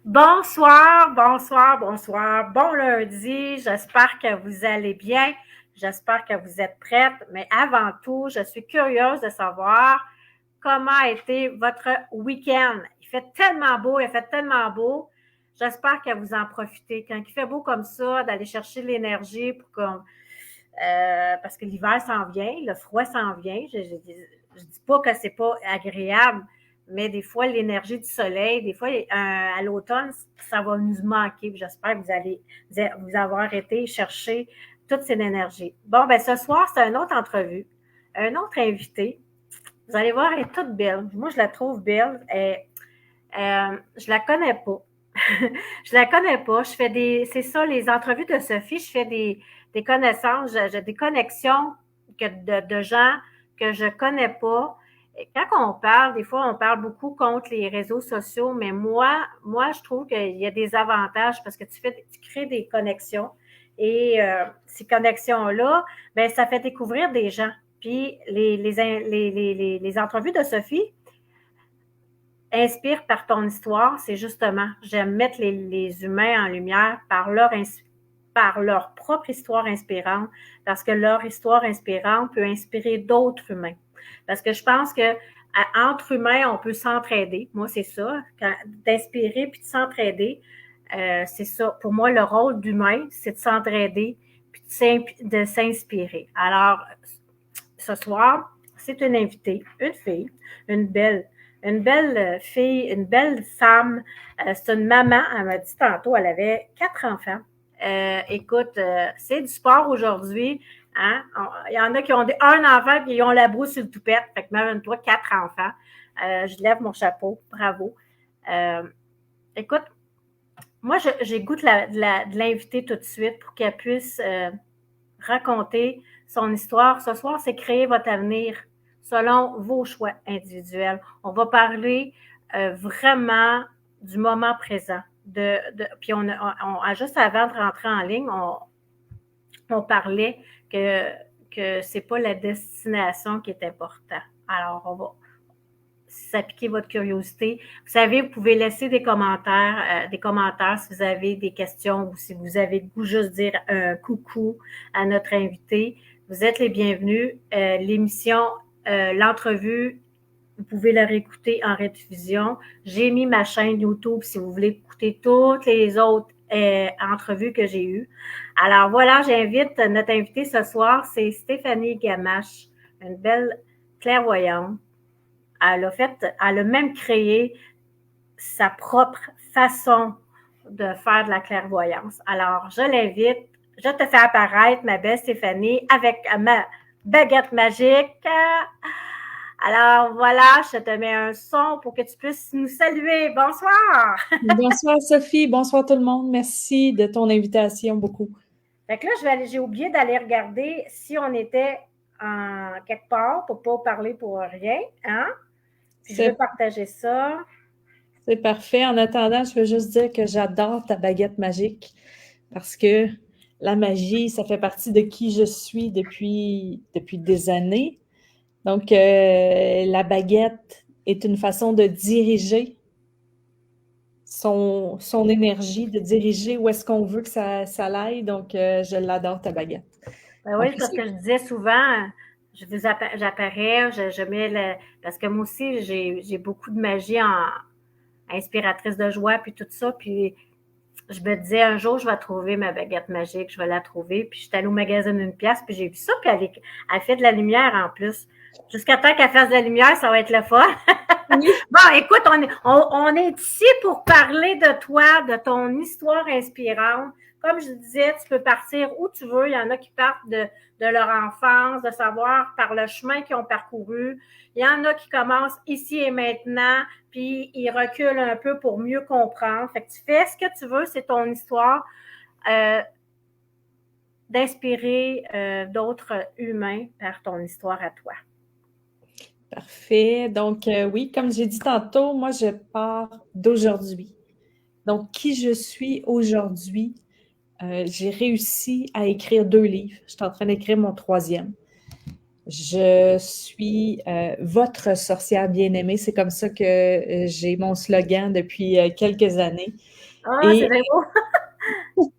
Bonsoir, bonsoir, bonsoir. Bon lundi. J'espère que vous allez bien. J'espère que vous êtes prêtes. Mais avant tout, je suis curieuse de savoir comment a été votre week-end. Il fait tellement beau, il fait tellement beau. J'espère que vous en profitez. Quand il fait beau comme ça, d'aller chercher l'énergie parce que l'hiver s'en vient, le froid s'en vient. Je dis pas que c'est pas agréable, mais des fois, l'énergie du soleil, des fois, à l'automne, ça va nous manquer. J'espère que vous allez vous avoir été chercher toute cette énergie. Bon, ben ce soir, c'est une autre entrevue, un autre invité. Vous allez voir, elle est toute belle. Moi, je la trouve belle. Je la connais pas. Je la connais pas. C'est ça, les entrevues de Sophie, je fais des connaissances, j'ai des connexions de gens que je connais pas. Et quand on parle, des fois, on parle beaucoup contre les réseaux sociaux, mais moi, je trouve qu'il y a des avantages parce que tu crées des connexions et ces connexions-là, ben, ça fait découvrir des gens. Puis les entrevues de Sophie, inspire par ton histoire, c'est justement, j'aime mettre les humains en lumière par leur propre histoire inspirante, parce que leur histoire inspirante peut inspirer d'autres humains. Parce que je pense que entre humains, on peut s'entraider. Moi, c'est ça, d'inspirer puis de s'entraider. C'est ça. Pour moi, le rôle d'humain, c'est de s'entraider puis de s'inspirer. Alors, ce soir, c'est une invitée, une fille, une belle, une belle fille, une belle femme. C'est une maman, elle m'a dit tantôt, elle avait 4 enfants. Écoute, c'est du sport aujourd'hui. Hein? Il y en a qui ont un enfant et ils ont la brousse sur le toupette. Fait que même toi, 4 enfants. Je lève mon chapeau. Bravo. Écoute, moi, j'ai goût de l'inviter tout de suite pour qu'elle puisse raconter son histoire. Ce soir, c'est créer votre avenir selon vos choix individuels. On va parler vraiment du moment présent. Puis juste avant de rentrer en ligne, on parlait que c'est pas la destination qui est importante. Alors, on va si ça pique votre curiosité. Vous savez, vous pouvez laisser des commentaires si vous avez des questions ou si vous avez le goût juste dire un coucou à notre invité. Vous êtes les bienvenus. L'émission, l'entrevue, vous pouvez la réécouter en rediffusion. J'ai mis ma chaîne YouTube si vous voulez écouter toutes les autres entrevues que j'ai eues. Alors voilà, j'invite notre invitée ce soir, c'est Stéphanie Gamache, une belle clairvoyante. Elle a même créé sa propre façon de faire de la clairvoyance. Alors, je l'invite, je te fais apparaître, ma belle Stéphanie, avec ma baguette magique. Alors, voilà, je te mets un son pour que tu puisses nous saluer. Bonsoir! Bonsoir Sophie, bonsoir tout le monde. Merci de ton invitation beaucoup. Fait que là, j'ai oublié d'aller regarder si on était en quelque part pour ne pas parler pour rien. Hein? Puis je veux partager ça. C'est parfait. En attendant, je veux juste dire que j'adore ta baguette magique parce que la magie, ça fait partie de qui je suis depuis des années. Donc, la baguette est une façon de diriger son énergie, de diriger où est-ce qu'on veut que ça aille. Donc, je l'adore, ta baguette. Ben oui, Après parce ça, que je disais souvent, j'apparais, je mets parce que moi aussi, j'ai beaucoup de magie inspiratrice de joie, puis tout ça, puis je me disais, un jour, je vais trouver ma baguette magique, je vais la trouver, puis j'étais allée au magasin d'une pièce, puis j'ai vu ça, puis elle fait de la lumière en plus. Jusqu'à temps qu'elle fasse de la lumière, ça va être le fun. oui. Bon, écoute, on est ici pour parler de toi, de ton histoire inspirante. Comme je disais, tu peux partir où tu veux. Il y en a qui partent de leur enfance, de savoir par le chemin qu'ils ont parcouru. Il y en a qui commencent ici et maintenant, puis ils reculent un peu pour mieux comprendre. Fait que tu fais ce que tu veux, c'est ton histoire. D'inspirer d'autres humains par ton histoire à toi. Parfait. Donc, oui, comme j'ai dit tantôt, moi, je pars d'aujourd'hui. Donc, qui je suis aujourd'hui, j'ai réussi à écrire 2 livres. Je suis en train d'écrire mon 3e. Je suis votre sorcière bien-aimée. C'est comme ça que j'ai mon slogan depuis quelques années. Ah, c'est Et bien beau.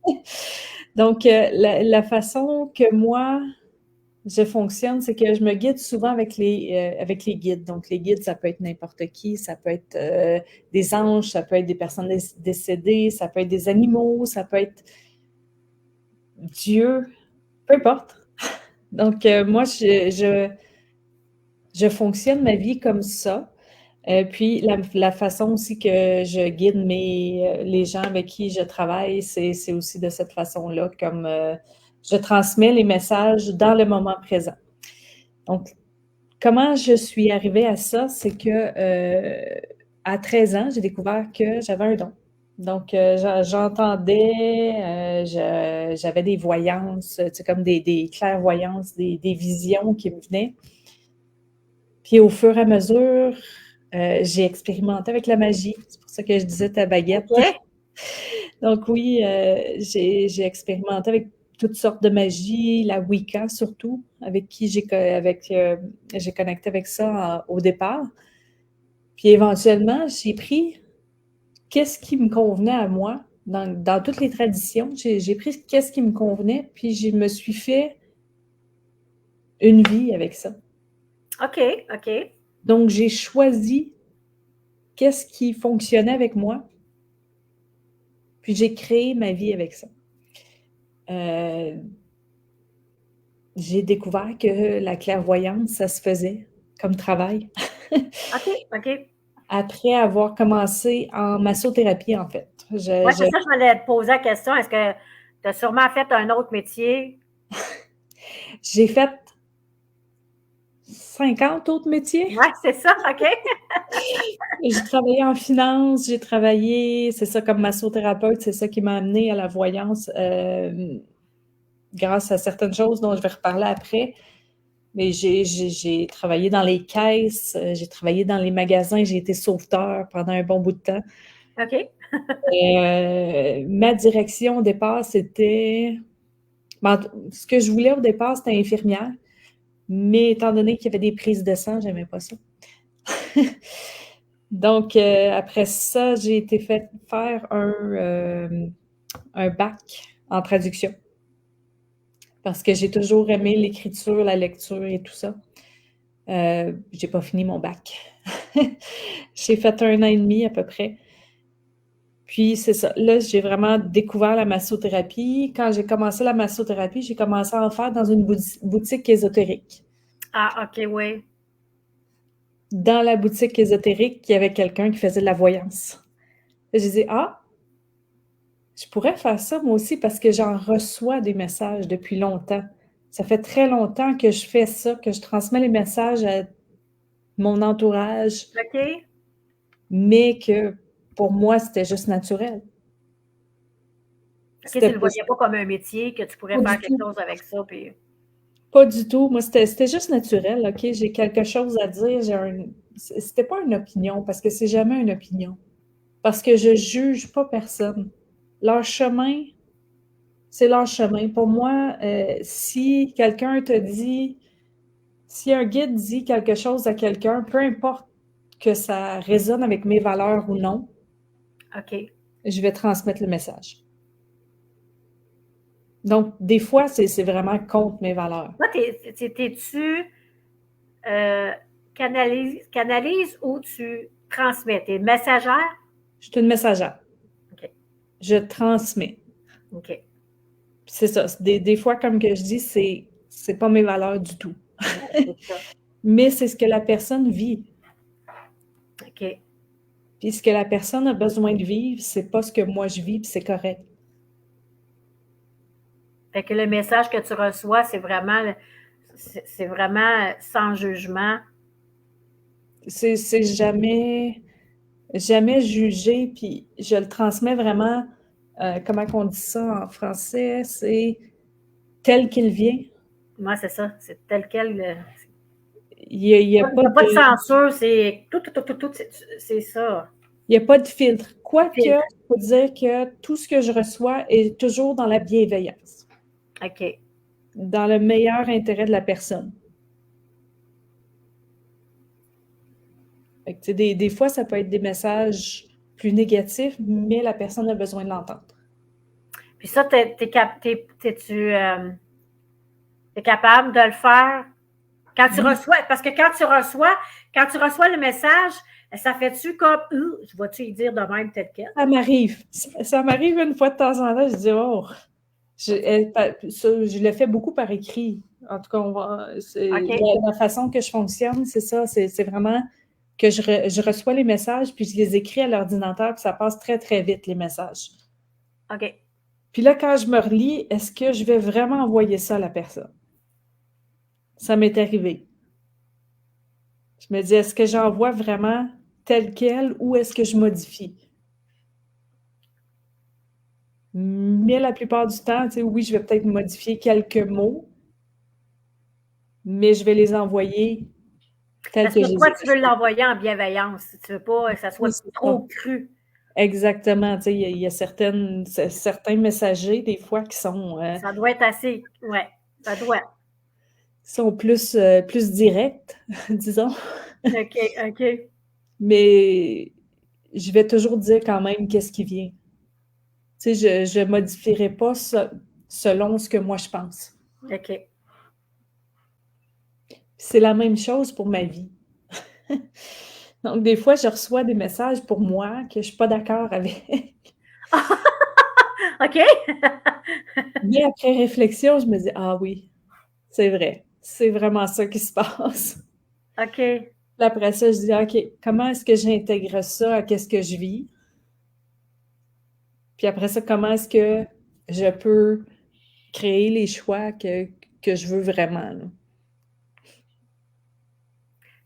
donc, la façon que moi, je fonctionne, c'est que je me guide souvent avec les guides. Donc, les guides, ça peut être n'importe qui, ça peut être des anges, ça peut être des personnes décédées, ça peut être des animaux, ça peut être Dieu, peu importe. Donc, moi, je fonctionne ma vie comme ça. Puis, la façon aussi que je guide les gens avec qui je travaille, c'est aussi de cette façon-là, comme je transmets les messages dans le moment présent. Donc, comment je suis arrivée à ça, c'est que à 13 ans, j'ai découvert que j'avais un don. Donc, j'entendais, j'avais des voyances, comme des clairvoyances, des visions qui me venaient. Puis au fur et à mesure, j'ai expérimenté avec la magie. C'est pour ça que je disais ta baguette. OK. Donc oui, j'ai expérimenté avec toutes sortes de magie, la Wicca surtout, avec qui j'ai connecté avec ça au départ. Puis éventuellement, j'ai pris qu'est-ce qui me convenait à moi dans toutes les traditions. J'ai pris qu'est-ce qui me convenait, puis je me suis fait une vie avec ça. OK, OK. Donc j'ai choisi qu'est-ce qui fonctionnait avec moi, puis j'ai créé ma vie avec ça. J'ai découvert que la clairvoyance, ça se faisait comme travail. OK, OK. Après avoir commencé en massothérapie, en fait. Oui, c'est ça, je m'allais te poser la question. Est-ce que tu as sûrement fait un autre métier? J'ai fait 50 autres métiers. Oui, c'est ça, OK. J'ai travaillé en finance, j'ai travaillé, c'est ça, comme massothérapeute, c'est ça qui m'a amené à la voyance grâce à certaines choses dont je vais reparler après. Mais j'ai travaillé dans les caisses, j'ai travaillé dans les magasins, j'ai été sauveteur pendant un bon bout de temps. OK. Ma direction au départ, ce que je voulais au départ, c'était infirmière. Mais étant donné qu'il y avait des prises de sang, j'aimais pas ça. Donc, après ça, j'ai été fait faire un bac en traduction. Parce que j'ai toujours aimé l'écriture, la lecture et tout ça. J'ai pas fini mon bac. J'ai fait 1 an et demi à peu près. Puis c'est ça. Là, j'ai vraiment découvert la massothérapie. Quand j'ai commencé la massothérapie, j'ai commencé à en faire dans une boutique ésotérique. Ah, OK, oui. Dans la boutique ésotérique, il y avait quelqu'un qui faisait de la voyance. J'ai dit, ah, je pourrais faire ça moi aussi parce que j'en reçois des messages depuis longtemps. Ça fait très longtemps que je fais ça, que je transmets les messages à mon entourage, OK. mais que pour moi, c'était juste naturel. OK, tu ne C'était le pas, voyais pas comme un métier, que tu pourrais pas du faire quelque tout. chose avec ça. Puis... Pas du tout. Moi, c'était juste naturel. OK, j'ai quelque chose à dire. C'était pas une opinion parce que c'est jamais une opinion. Parce que je juge pas personne. Leur chemin, c'est leur chemin. Pour moi, si quelqu'un te dit, si un guide dit quelque chose à quelqu'un, peu importe que ça résonne avec mes valeurs ou non, OK. je vais transmettre le message. Donc, des fois, c'est vraiment contre mes valeurs. Toi, t'es-tu canalise ou tu transmets? T'es messagère? Je suis une messagère. OK. Je transmets. OK. C'est ça. Des fois, comme que je dis, c'est pas mes valeurs du tout. C'est ça. Mais c'est ce que la personne vit. OK. Puis ce que la personne a besoin de vivre, c'est pas ce que moi je vis, puis c'est correct. Fait que le message que tu reçois, c'est vraiment sans jugement. C'est jamais jugé, puis je le transmets vraiment, comment on dit ça en français, c'est tel qu'il vient. Moi, c'est ça. C'est tel quel. Il y a Il pas n'y a pas de de, censure, c'est tout, c'est ça. il y a pas de filtre. Quoique, Filtre. je peux dire que tout ce que je reçois est toujours dans la bienveillance, OK. dans le meilleur intérêt de la personne. Fait que, tu sais, des fois, ça peut être des messages plus négatifs, mais la personne a besoin de l'entendre. Puis ça, t'es capable de le faire quand tu Oui. reçois, parce que quand tu reçois le message, ça fait-tu comme, je vais-tu y dire de même tel quel? Ça m'arrive. Ça m'arrive une fois de temps en temps. Je dis, oh, je le fais beaucoup par écrit. En tout cas, OK. la façon que je fonctionne, c'est ça. C'est vraiment que je reçois les messages, puis je les écris à l'ordinateur, puis ça passe très, très vite, les messages. OK. Puis là, quand je me relis, est-ce que je vais vraiment envoyer ça à la personne? Ça m'est arrivé. Je me dis, est-ce que j'envoie vraiment tel quel ou est-ce que je modifie? Mais la plupart du temps, tu sais, oui, je vais peut-être modifier quelques mots, mais je vais les envoyer tels Parce que que je les toi, ai tu veux reçus. l'envoyer en bienveillance. Tu veux pas que ça Oui, soit c'est ça. trop cru. Exactement. Tu sais, il y a certains messagers, des fois, Ça doit être assez, ouais, ça doit. qui sont plus directs, disons. OK, OK, Mais je vais toujours dire quand même qu'est-ce qui vient. Tu sais, je modifierai pas selon ce que moi je pense. OK. C'est la même chose pour ma vie. Donc, des fois, je reçois des messages pour moi que je suis pas d'accord avec. OK? Mais après réflexion, je me dis, ah oui, c'est vrai. C'est vraiment ça qui se passe. OK. Puis après ça, je dis, OK, comment est-ce que j'intègre ça à qu'est-ce que je vis? Puis après ça, comment est-ce que je peux créer les choix que je veux vraiment, là?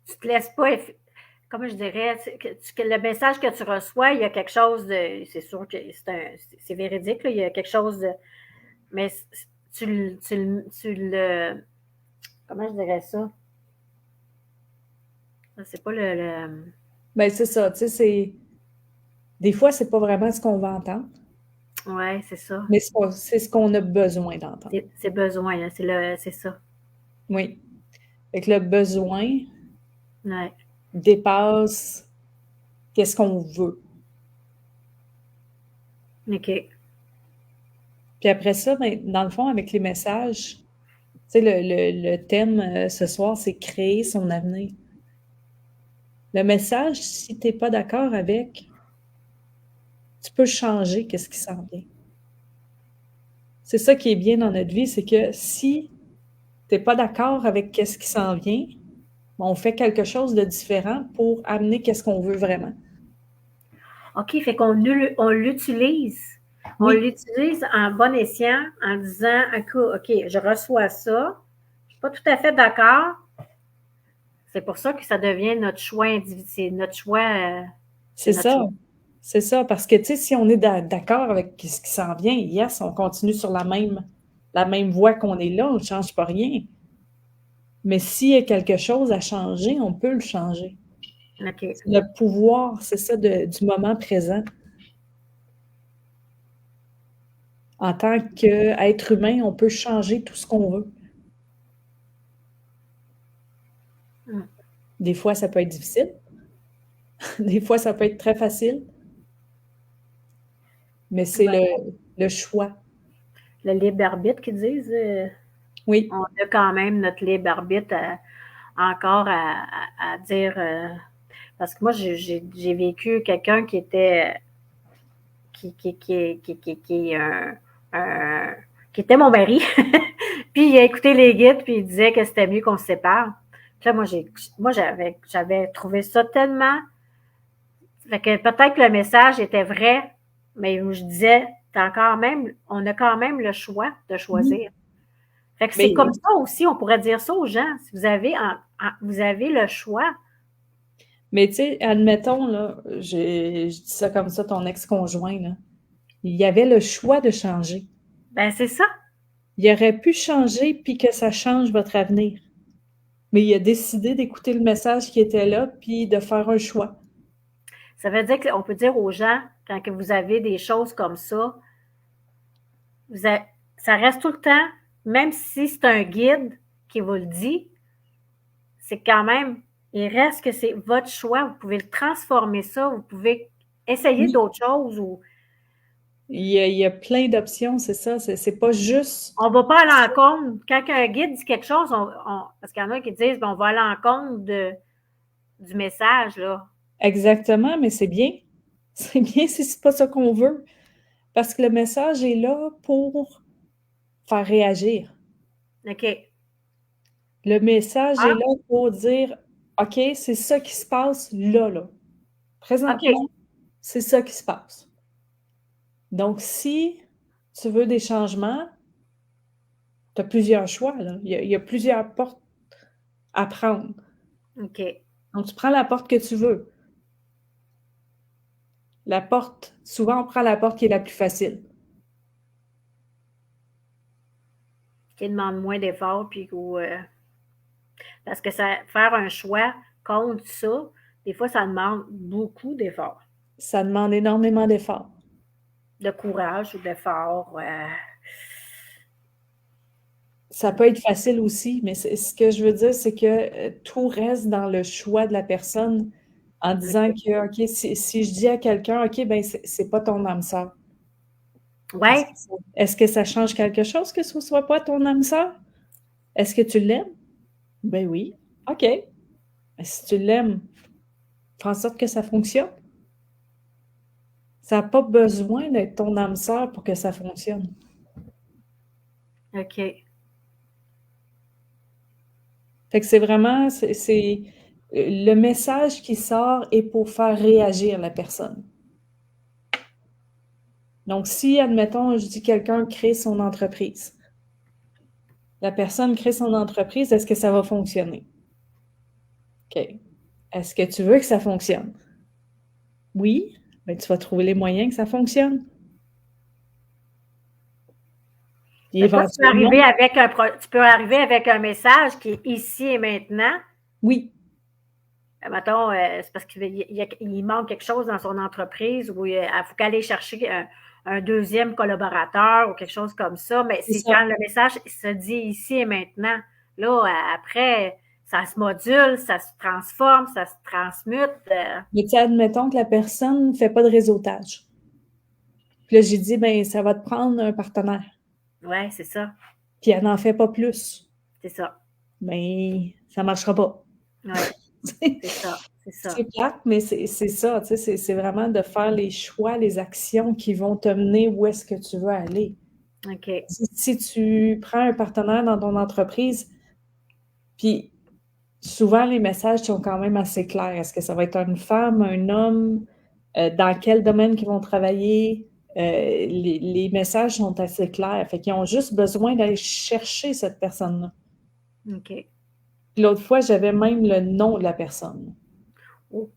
Tu te laisses pas, comment je dirais, que le message que tu reçois, il y a quelque chose de, c'est sûr que c'est véridique, là, il y a quelque chose de, mais comment je dirais ça? C'est pas Ben, c'est ça, tu sais, des fois, c'est pas vraiment ce qu'on va entendre, ouais, c'est ça. mais c'est ce qu'on a besoin d'entendre. C'est besoin, là, c'est ça. Oui. Fait que le besoin Ouais. dépasse qu'est-ce qu'on veut. OK. Puis après ça, ben, dans le fond, avec les messages, tu sais, le thème ce soir, c'est créer son avenir. Le message, si tu n'es pas d'accord avec, tu peux changer qu'est-ce qui s'en vient. C'est ça qui est bien dans notre vie, c'est que si tu n'es pas d'accord avec qu'est-ce qui s'en vient, on fait quelque chose de différent pour amener qu'est-ce qu'on veut vraiment. OK, fait qu'on on l'utilise. On Oui, l'utilise en bon escient en disant, OK, je reçois ça. Je ne suis pas tout à fait d'accord. C'est pour ça que ça devient notre choix individuel. C'est notre choix. C'est c'est notre ça. choix. C'est ça, parce que, tu sais, si on est d'accord avec ce qui s'en vient, yes, on continue sur la même voie qu'on est là, on ne change pas rien. Mais s'il y a quelque chose à changer, on peut le changer. OK. C'est le pouvoir, c'est ça, du moment présent. En tant qu'être humain, on peut changer tout ce qu'on veut. Mm. Des fois, ça peut être difficile. Des fois, ça peut être très facile. Mais c'est Ben, le choix. le libre arbitre qu'ils disent, Oui, on a quand même notre libre arbitre encore à dire. Parce que moi, j'ai vécu quelqu'un qui était qui est qui était mon mari. Puis il a écouté les guides, puis il disait que c'était mieux qu'on se sépare. Puis là, j'avais trouvé ça tellement. Fait que peut-être que le message était vrai, mais je disais, on a quand même le choix de oui. choisir. Fait que c'est Mais, comme ça aussi, on pourrait dire ça aux gens. Si vous avez le choix, mais tu sais, admettons, là, je dis ça comme ça, ton ex-conjoint, là, il y avait le choix de changer. ben c'est ça. Il aurait pu changer puis que ça change votre avenir. Mais il a décidé d'écouter le message qui était là puis de faire un choix. Ça veut dire qu'on peut dire aux gens, quand que vous avez des choses comme ça, ça reste tout le temps, même si c'est un guide qui vous le dit, c'est quand même Il reste que c'est votre choix. Vous pouvez le transformer ça. Vous pouvez essayer Oui. d'autres choses. Ou Il y a plein d'options, c'est ça. C'est pas juste on ne va pas à ça. l'encontre. Quand un guide dit quelque chose, parce qu'il y en a qui disent on va à l'encontre du message. Là. Exactement, mais c'est bien. C'est bien si c'est pas ça qu'on veut. Parce que le message est là pour faire réagir. OK. Le message est Ah, là pour dire OK, c'est ça qui se passe là. OK. Présentement, c'est ça qui se passe. Donc, si tu veux des changements, tu as plusieurs choix, là. Il y a plusieurs portes à prendre. OK. Donc, tu prends la porte que tu veux. La porte, souvent, on prend la porte qui est la plus facile. Qui demande moins d'efforts, puis parce que faire un choix contre ça, des fois, ça demande beaucoup d'efforts. Ça demande énormément d'efforts. De courage ou d'efforts. Ça peut être facile aussi, mais ce que je veux dire, c'est que tout reste dans le choix de la personne en disant OK. que, OK, si je dis à quelqu'un, OK, ben c'est pas ton âme sœur. Ouais, Est-ce que ça change quelque chose que ce soit pas ton âme sœur? Est-ce que tu l'aimes? Ben oui. OK. Ben, si tu l'aimes, fais en sorte que ça fonctionne. Ça n'a pas besoin d'être ton âme sœur pour que ça fonctionne. OK. Fait que c'est vraiment, le message qui sort est pour faire réagir la personne. Donc, si, admettons, je dis quelqu'un crée son entreprise, la personne crée son entreprise, est-ce que ça va fonctionner? OK. Est-ce que tu veux que ça fonctionne? Oui, ben, tu vas trouver les moyens que ça fonctionne. Puis Fait que toi, éventuellement, tu peux arriver avec un message qui est ici et maintenant. oui, Mettons, c'est parce qu'il manque quelque chose dans son entreprise ou il faut qu'elle aille chercher un deuxième collaborateur ou quelque chose comme ça. Mais c'est c'est ça. quand le message se dit ici et maintenant. Là, après, ça se module, ça se transforme, ça se transmute. Mais tu sais, admettons que la personne ne fait pas de réseautage. Puis là, j'ai dit, ben, ça va te prendre un partenaire. Ouais, c'est ça. Puis elle n'en fait pas plus. C'est ça. Ben, ça ne marchera pas. Ouais, c'est ça. C'est ça. C'est plate, mais c'est ça, tu sais, c'est vraiment de faire les choix, les actions qui vont te mener où est-ce que tu veux aller. OK. Si tu prends un partenaire dans ton entreprise, puis souvent les messages sont quand même assez clairs. Est-ce que ça va être une femme, un homme, dans quel domaine qu'ils vont travailler? Les messages sont assez clairs. Fait qu'ils ont juste besoin d'aller chercher cette personne-là. OK. Puis l'autre fois, j'avais même le nom de la personne. Oh,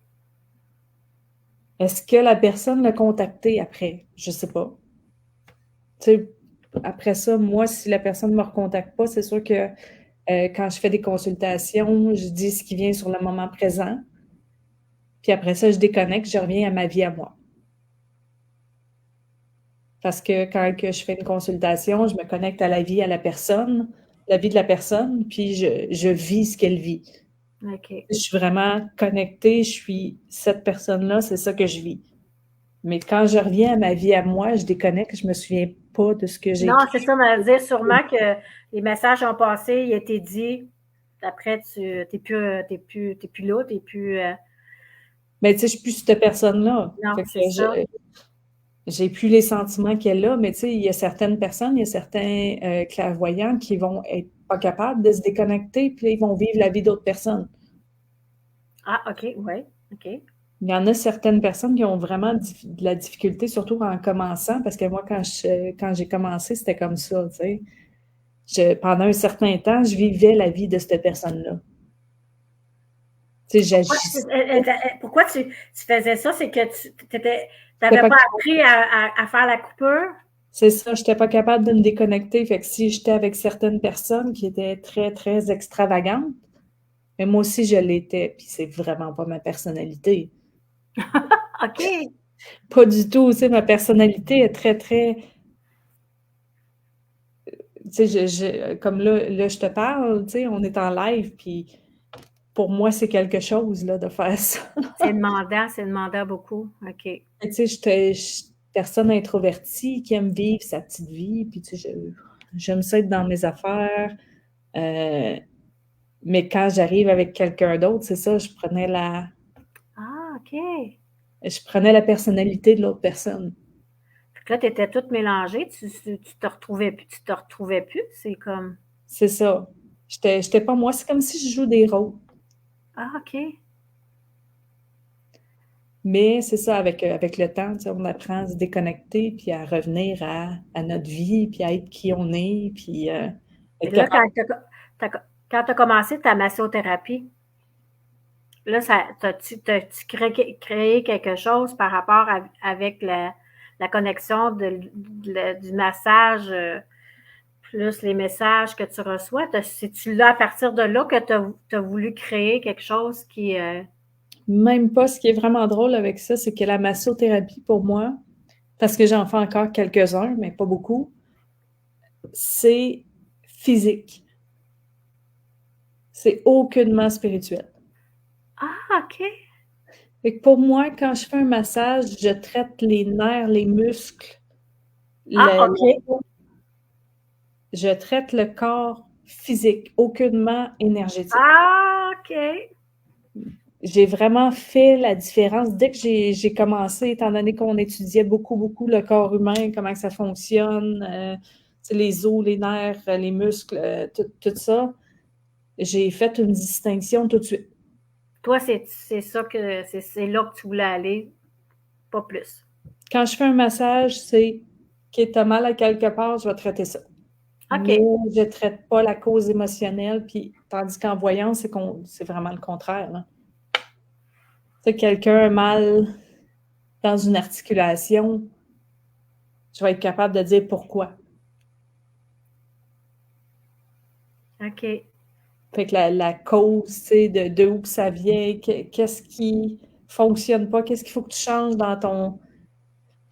Est-ce que la personne l'a contacté après? Je sais pas. Tu sais, après ça, moi, si la personne ne me recontacte pas, c'est sûr que quand je fais des consultations, je dis ce qui vient sur le moment présent. Puis après ça, je déconnecte, je reviens à ma vie à moi. Parce que quand que je fais une consultation, je me connecte à la vie à la personne, la vie de la personne, puis je vis ce qu'elle vit. OK. Je suis vraiment connectée, je suis cette personne-là, c'est ça que je vis. Mais quand je reviens à ma vie à moi, je déconnecte, je me souviens pas de ce que j'ai Non, c'est écrit. ça, on dire sûrement que les messages ont passé, il a été dit. Après, tu n'es plus là, t'es plus. Mais tu sais, je suis plus cette personne-là. Non, Fait que c'est ça. j'ai plus les sentiments qu'elle a, mais tu sais, il y a certaines personnes, il y a certains clairvoyants qui vont être pas capables de se déconnecter, puis ils vont vivre la vie d'autres personnes. Ah, OK, oui, OK. Il y en a certaines personnes qui ont vraiment de la difficulté, surtout en commençant, parce que moi, quand j'ai commencé, c'était comme ça, tu sais. Pendant un certain temps, je vivais la vie de cette personne-là. Tu sais, j'agissais. Pourquoi tu faisais ça? C'est que tu J'étais n'avais pas pas capable. appris à faire la coupure? C'est ça, je n'étais pas capable de me déconnecter. Fait que si j'étais avec certaines personnes qui étaient très, très extravagantes, mais moi aussi, je l'étais, puis c'est vraiment pas ma personnalité. OK. Pas du tout, tu sais, ma personnalité est très, très... Tu sais, comme là, je te parle, tu sais, on est en live, puis pour moi, c'est quelque chose là, de faire ça. C'est demandant beaucoup. OK. Tu sais, je suis personne introvertie qui aime vivre sa petite vie, puis tu sais, j'aime ça être dans mes affaires. Mais quand j'arrive avec quelqu'un d'autre, c'est ça, Ah, OK. je prenais la personnalité de l'autre personne. Fait que là, tu étais toute mélangée, tu te retrouvais plus, c'est comme... C'est ça. J'étais pas moi, c'est comme si je joue des rôles. Ah, OK. Mais c'est ça, avec le temps, tu sais, on apprend à se déconnecter, puis à revenir à notre vie, puis à être qui on est, puis Fait être que là, capable. quand tu as commencé ta massothérapie, là, t'as-tu créé quelque chose par rapport avec la connexion du massage, plus les messages que tu reçois? C'est-tu là, à partir de là, que tu as voulu créer quelque chose qui... Même pas, ce qui est vraiment drôle avec ça, c'est que la massothérapie, pour moi, parce que j'en fais encore quelques-uns, mais pas beaucoup, c'est physique. C'est aucunement spirituel. Ah, OK. Fait que pour moi, quand je fais un massage, je traite les nerfs, les muscles, Ah, OK. je traite le corps physique, aucunement énergétique. Ah, OK. J'ai vraiment fait la différence dès que j'ai commencé, étant donné qu'on étudiait beaucoup, beaucoup le corps humain, comment ça fonctionne, les os, les nerfs, les muscles, tout ça. J'ai fait une distinction tout de suite. Toi, c'est ça que c'est là que tu voulais aller, pas plus. Quand je fais un massage, c'est que tu as mal à quelque part, je vais traiter ça. Mais OK. je ne traite pas la cause émotionnelle, puis tandis qu'en voyant, c'est vraiment le contraire. Là. Tu sais, quelqu'un a mal dans une articulation, je vais être capable de dire pourquoi. OK. Fait que la cause, tu sais, de où que ça vient, qu'est-ce qui fonctionne pas, qu'est-ce qu'il faut que tu changes dans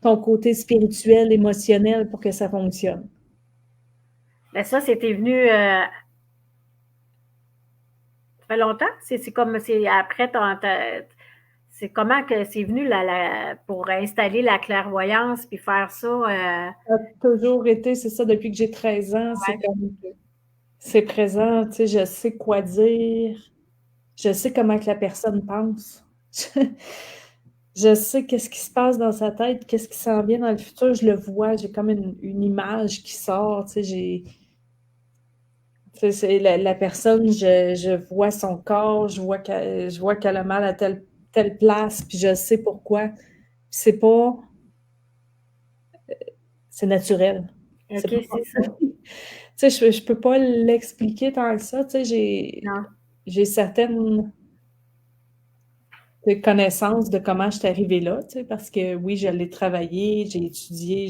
ton côté spirituel, émotionnel pour que ça fonctionne. Ben ça, c'était venu... ça fait longtemps? C'est comme... C'est après c'est comment que c'est venu pour installer la clairvoyance puis faire ça? Ça a toujours été, c'est ça, depuis que j'ai 13 ans, c'est Ouais. comme, c'est présent, tu sais, je sais quoi dire, je sais comment que la personne pense. Je sais qu'est-ce qui se passe dans sa tête, qu'est-ce qui s'en vient dans le futur, je le vois, j'ai comme une image qui sort, tu sais, c'est la personne, je vois son corps, je vois qu'elle a mal à telle place, puis je sais pourquoi. C'est pas, c'est naturel. C'est OK, pas, c'est ça. tu sais, je peux pas l'expliquer tant que ça, tu sais, Non. j'ai certaines connaissances de comment je suis arrivée là, tu sais, parce que oui, je l'ai travaillé, j'ai étudié,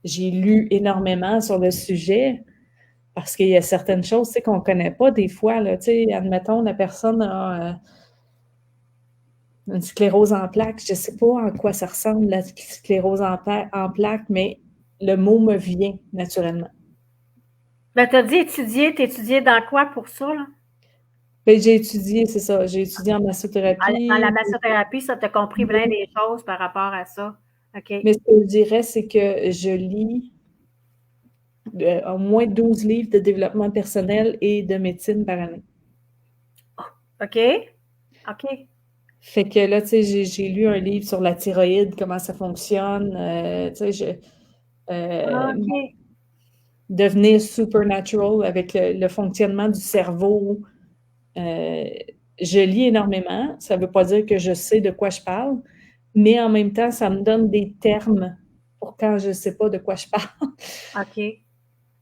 j'ai lu énormément sur le sujet, parce qu'il y a certaines choses, tu sais, qu'on connaît pas des fois, là, tu sais, admettons, la personne a une sclérose en plaques, je sais pas en quoi ça ressemble, la sclérose en plaques, mais le mot me vient naturellement. Ben, t'as dit étudier, t'étudiais dans quoi pour ça, là? Ben, j'ai étudié, c'est ça, j'ai étudié en Dans la massothérapie, massothérapie, ça t'a compris plein des choses par rapport à ça. OK. mais ce que je dirais, c'est que je lis au moins 12 livres de développement personnel et de médecine par année. OK. OK. Fait que là, tu sais, j'ai lu un livre sur la thyroïde, comment ça fonctionne, tu sais, Ah, euh, OK. devenir supernatural avec le fonctionnement du cerveau. Euh, je lis énormément. Ça ne veut pas dire que je sais de quoi je parle, mais en même temps, ça me donne des termes pour quand je ne sais pas de quoi je parle. OK.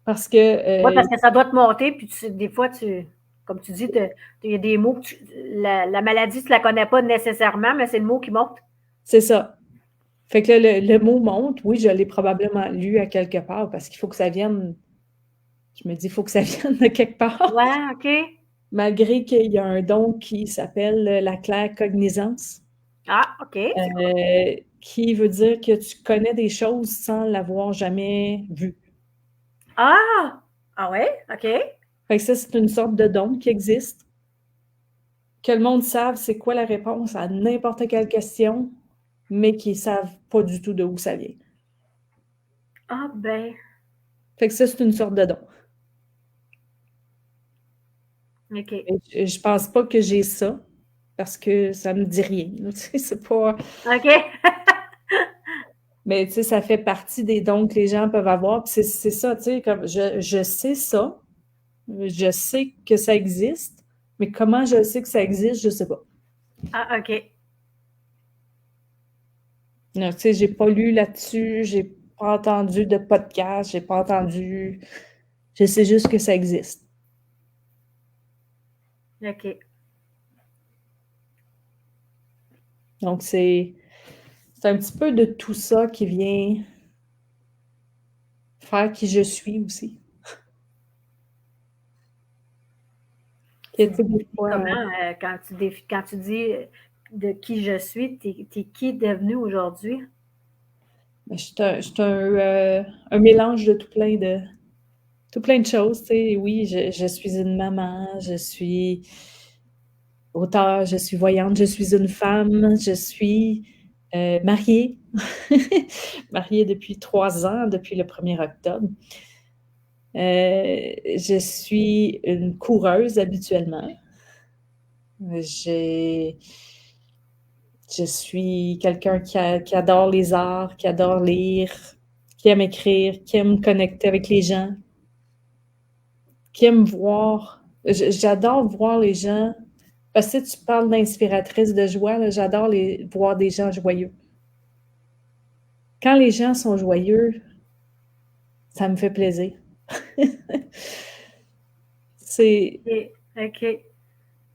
Parce que, Oui, parce que ça doit te monter, puis des fois, comme tu dis, il y a des mots que la maladie, tu ne la connais pas nécessairement, mais c'est le mot qui monte. c'est ça. Fait que là, le mot monte. Oui, je l'ai probablement lu à quelque part parce qu'il faut que ça vienne. Je me dis, il faut que ça vienne de quelque part. Ouais, OK. Malgré qu'il y a un don qui s'appelle la claire cognizance, Ah, OK. C'est cool. qui veut dire que tu connais des choses sans l'avoir jamais vu. Ah! Ah ouais? OK. Fait que ça, c'est une sorte de don qui existe. que le monde sache c'est quoi la réponse à n'importe quelle question, mais qu'ils ne savent pas du tout de où ça vient. Ah ben, Fait que ça, c'est une sorte de don. OK. Et je pense pas que j'ai ça, parce que ça me dit rien. Tu sais, c'est pas... OK. Mais tu sais, ça fait partie des dons que les gens peuvent avoir. Puis c'est ça, tu sais, comme je sais ça, je sais que ça existe, mais comment je sais que ça existe, je sais pas. Ah, OK. Non, tu sais, j'ai pas lu là-dessus, j'ai pas entendu de podcast, j'ai pas entendu... Je sais juste que ça existe. OK. Donc, c'est un petit peu de tout ça qui vient faire qui je suis aussi. Et Tu tu sais, des définis fois, comment, quand tu dis de qui je suis, t'es qui devenu aujourd'hui? je suis un mélange de tout plein de choses, tu sais. Oui, je suis une maman, je suis auteure, je suis voyante, je suis une femme, je suis mariée. Mariée depuis 3 ans, depuis le 1er octobre. Je suis une coureuse habituellement. J'ai, je suis quelqu'un qui adore les arts, qui adore lire, qui aime écrire, qui aime connecter avec les gens, qui aime voir. J'adore voir les gens. Parce que tu parles d'inspiratrice de joie, là, j'adore voir des gens joyeux. Quand les gens sont joyeux, ça me fait plaisir. C'est, OK. OK.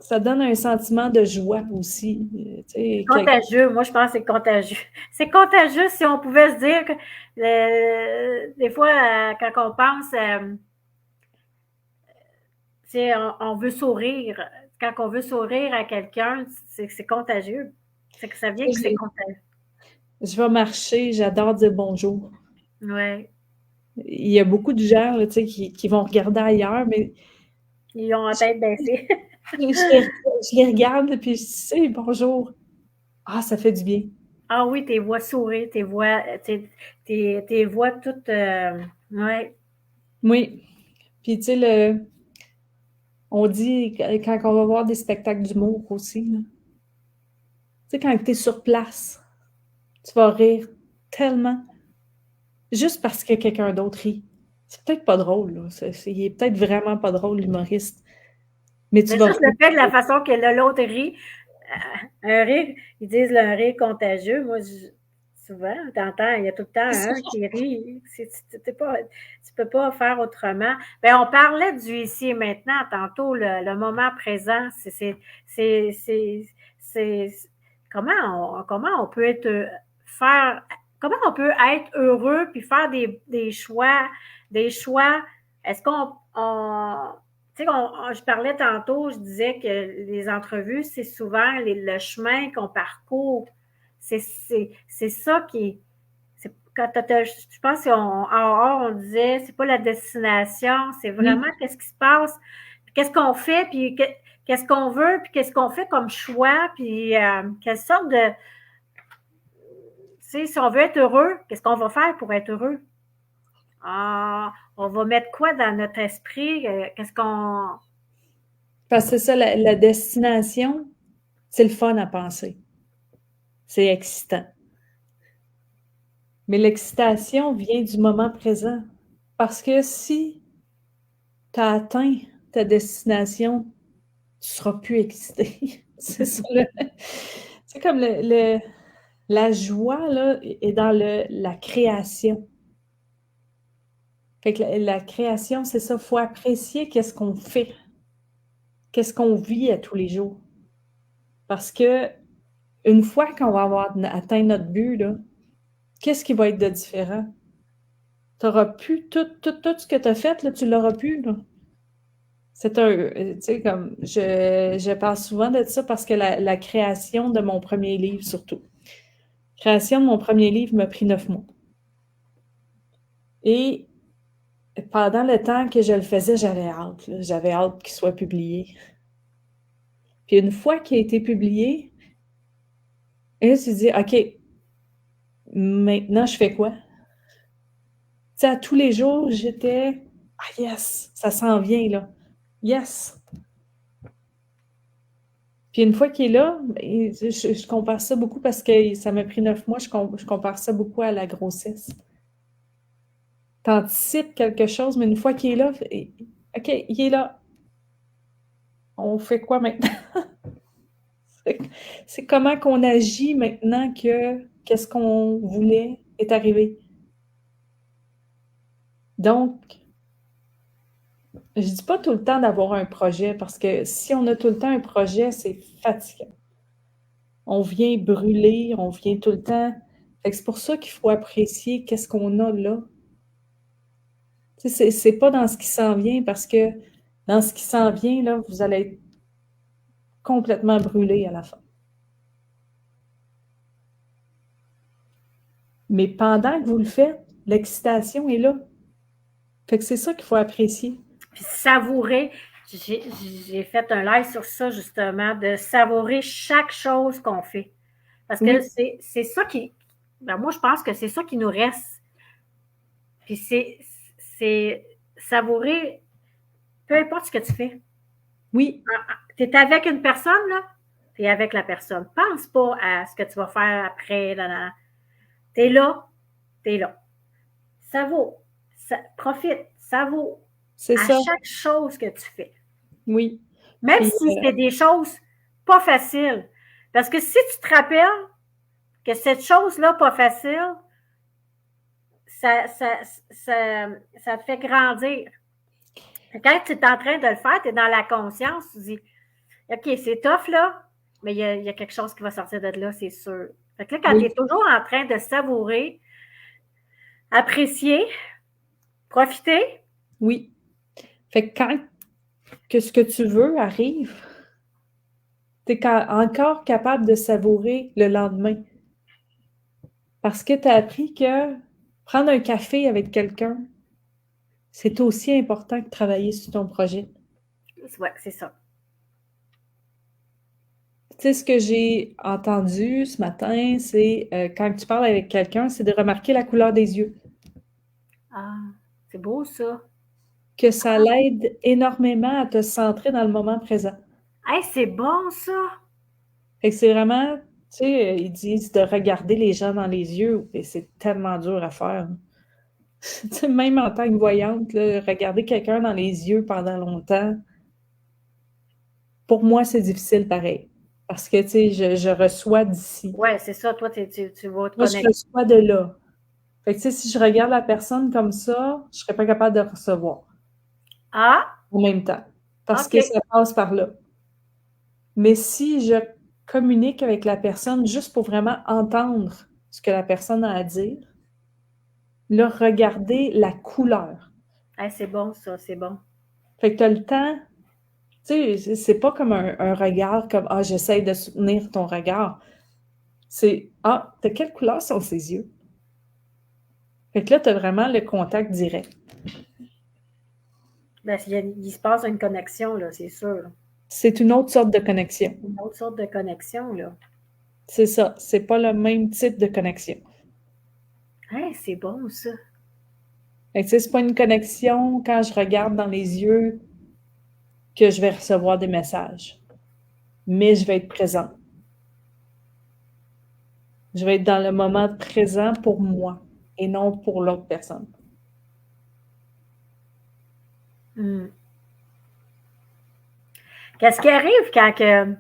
ça donne un sentiment de joie aussi. Tu C'est sais, contagieux. Moi, je pense que c'est contagieux. C'est contagieux si on pouvait se dire que des fois, quand on pense, on veut sourire. Quand on veut sourire à quelqu'un, c'est contagieux. C'est que ça vient que c'est contagieux. je vais marcher, j'adore dire bonjour. Ouais. Il y a beaucoup de gens là, tu sais, qui vont regarder ailleurs, mais Ils ont la tête baissée. je les regarde puis je dis hey, bonjour. Ah, ça fait du bien. Ah oui, tes voix sourires, tes voix toutes. Ouais. Oui. Puis tu sais, on dit quand on va voir des spectacles d'humour aussi, là, tu sais, quand tu es sur place, tu vas rire tellement, juste parce que quelqu'un d'autre rit. C'est peut-être pas drôle, là. Il est peut-être vraiment pas drôle, l'humoriste. Mais tu Mais vas juste le rire. fait de la façon que l'autre rit, un rire, ils disent un rire contagieux. Moi, souvent, t'entends, il y a tout le temps un qui rit. Tu peux pas faire autrement. Ben, on parlait du ici et maintenant tantôt, le moment présent. C'est, c'est, c'est, comment on peut faire, comment on peut être heureux puis faire des choix. Est-ce tu sais, je parlais tantôt, je disais que les entrevues, c'est souvent le chemin qu'on parcourt. C'est ça qui est. Je pense qu'en hors, on disait, c'est pas la destination, c'est vraiment Oui, qu'est-ce qui se passe, puis qu'est-ce qu'on fait, puis qu'est-ce qu'on veut, puis qu'est-ce qu'on fait comme choix, puis quelle sorte de. Tu sais, si on veut être heureux, qu'est-ce qu'on va faire pour être heureux? Ah, on va mettre quoi dans notre esprit? Qu'est-ce qu'on. parce que c'est ça, la destination, c'est le fun à penser. C'est excitant. Mais l'excitation vient du moment présent. Parce que si tu as atteint ta destination, tu seras plus excité. C'est ça. C'est comme la joie là, est dans la création. Fait que la création, c'est ça. Il faut apprécier qu'est-ce qu'on fait, qu'est-ce qu'on vit à tous les jours. Parce que une fois qu'on va avoir atteint notre but, là, qu'est-ce qui va être de différent? Tu n'auras plus tout ce que tu as fait, là, tu l'auras plus. Là. C'est tu sais, comme, je parle souvent de ça parce que la création de mon premier livre, surtout. Création de mon premier livre m'a pris 9 mois. Et pendant le temps que je le faisais, j'avais hâte, là. J'avais hâte qu'il soit publié. Puis une fois qu'il a été publié, et là, tu te dis, OK, maintenant, je fais quoi? Tu sais, à tous les jours, j'étais, ah yes, ça s'en vient, là. Yes! Puis une fois qu'il est là, ben, je compare ça beaucoup parce que ça m'a pris 9 mois, je compare ça beaucoup à la grossesse. T'anticipes quelque chose, mais une fois qu'il est là, OK, il est là. On fait quoi maintenant? C'est comment qu'on agit maintenant que qu'est-ce qu'on voulait est arrivé. Donc, je dis pas tout le temps d'avoir un projet parce que si on a tout le temps un projet, c'est fatigant. On vient brûler, on vient tout le temps. Fait que c'est pour ça qu'il faut apprécier qu'est-ce qu'on a là. Tu sais, c'est pas dans ce qui s'en vient parce que dans ce qui s'en vient, là, vous allez être complètement brûlé à la fin. Mais pendant que vous le faites, l'excitation est là. Fait que c'est ça qu'il faut apprécier. Puis savourer. J'ai fait un live sur ça, justement, de savourer chaque chose qu'on fait. Parce que Oui, c'est ça qui. Ben moi, je pense que c'est ça qui nous reste. Puis c'est savourer peu importe ce que tu fais. oui, Tu es avec une personne, là, tu es avec la personne. Pense pas à ce que tu vas faire après. Tu es là, tu es là. Savoure, profite, savoure c'est à ça. chaque chose que tu fais. Oui. Même Puis, si c'est des choses pas faciles. Parce que si tu te rappelles que cette chose-là pas facile, ça, ça, ça te fait grandir. Quand tu es en train de le faire, tu es dans la conscience, tu dis, OK, c'est tough là, mais il y a quelque chose qui va sortir de là, c'est sûr. Fait que là, quand tu es oui, toujours en train de savourer, apprécier, profiter, oui. Fait que quand que ce que tu veux arrive, tu es encore capable de savourer le lendemain. Parce que tu as appris que prendre un café avec quelqu'un, c'est aussi important que travailler sur ton projet. ouais, c'est ça. Tu sais, ce que j'ai entendu ce matin, c'est quand tu parles avec quelqu'un, c'est de remarquer la couleur des yeux. Ah, c'est beau ça. Que ça l'aide énormément à te centrer dans le moment présent. Hey, c'est bon ça. Fait que c'est vraiment, tu sais, ils disent de regarder les gens dans les yeux, et c'est tellement dur à faire. Tu sais, même en tant que voyante, là, regarder quelqu'un dans les yeux pendant longtemps, pour moi, c'est difficile pareil. Parce que, tu sais, je reçois d'ici. Ouais, c'est ça. Toi, tu vas te Moi, je connecter. reçois de là. Fait que, tu sais, si je regarde la personne comme ça, je serais pas capable de recevoir Ah, en même temps. Parce OK. que ça passe par là. Mais si je communique avec la personne juste pour vraiment entendre ce que la personne a à dire, là, regarder la couleur. Hey, c'est bon ça, c'est bon. Fait que tu as le temps, tu sais, c'est pas comme un regard, comme ah, j'essaie de soutenir ton regard. C'est ah, de quelle couleur sont ses yeux? Fait que là, tu as vraiment le contact direct. Ben, il se passe une connexion, là, c'est sûr. C'est une autre sorte de connexion. Une autre sorte de connexion, là. C'est ça. C'est pas le même type de connexion. Hey, c'est bon ça. Fait que, tu sais, c'est pas une connexion quand je regarde dans les yeux que je vais recevoir des messages. Mais je vais être présente. Je vais être dans le moment présent pour moi et non pour l'autre personne. Hmm. Qu'est-ce qui arrive quand que.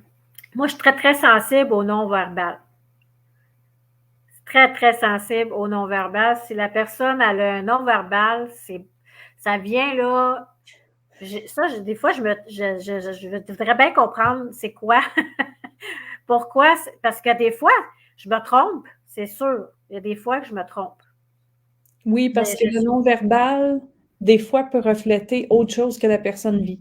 Moi, je suis très, très sensible au non-verbal. Très, très sensible au non-verbal. Si la personne a un non-verbal, ça vient là. Des fois, je voudrais bien comprendre c'est quoi. Pourquoi? Parce que des fois, je me trompe, c'est sûr. Il y a des fois que je me trompe. Oui, parce que le non-verbal, des fois, peut refléter autre chose que la personne vit,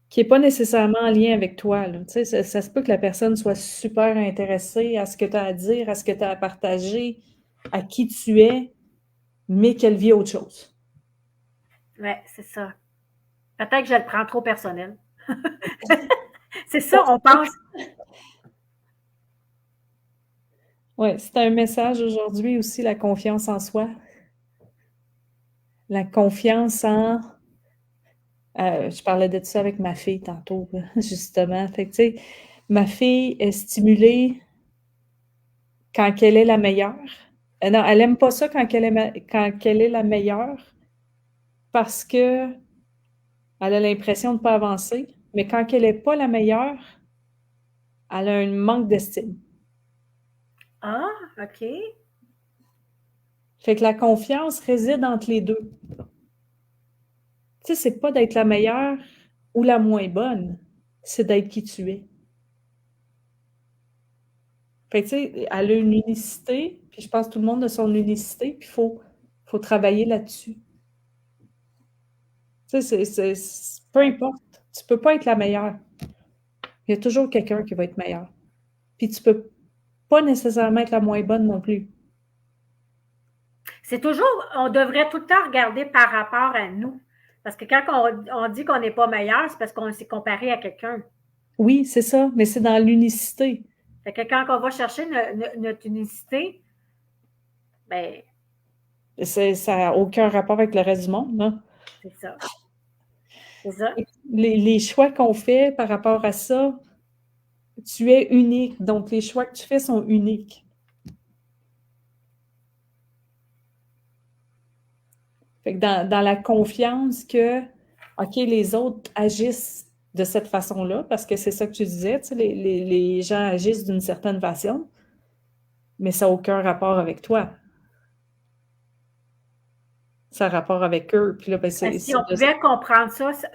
qui n'est pas nécessairement en lien avec toi, là. Tu sais, ça se peut que la personne soit super intéressée à ce que tu as à dire, à ce que tu as à partager, à qui tu es, mais qu'elle vit autre chose. Oui, c'est ça. Peut-être que je le prends trop personnel. C'est ça, on pense. Oui, c'est un message aujourd'hui aussi, la confiance en soi. La confiance en... je parlais de ça avec ma fille tantôt, justement. Fait que, tu sais, ma fille est stimulée quand elle est la meilleure. Non, elle aime pas ça quand elle est la meilleure parce que elle a l'impression de ne pas avancer. Mais quand elle n'est pas la meilleure, elle a un manque d'estime. Ah, OK. Fait que la confiance réside entre les deux. Tu sais, c'est pas d'être la meilleure ou la moins bonne, c'est d'être qui tu es. Fait que, tu sais, elle a une unicité, puis je pense que tout le monde a son unicité, puis faut travailler là-dessus. Tu sais, peu importe, tu peux pas être la meilleure. Il y a toujours quelqu'un qui va être meilleur. Puis tu peux pas nécessairement être la moins bonne non plus. C'est toujours, on devrait tout le temps regarder par rapport à nous. Parce que quand on dit qu'on n'est pas meilleur, c'est parce qu'on s'est comparé à quelqu'un. Oui, c'est ça, mais c'est dans l'unicité. Fait que quand on va chercher notre unicité, ben, Ça n'a aucun rapport avec le reste du monde, là. c'est ça. C'est ça. Les choix qu'on fait par rapport à ça, tu es unique. Donc, les choix que tu fais sont uniques. Fait que dans la confiance que, OK, les autres agissent de cette façon-là, parce que c'est ça que tu disais, tu sais, les gens agissent d'une certaine façon, mais ça n'a aucun rapport avec toi. Ça a rapport avec eux. Puis là, ben, Si on pouvait comprendre ça, c'est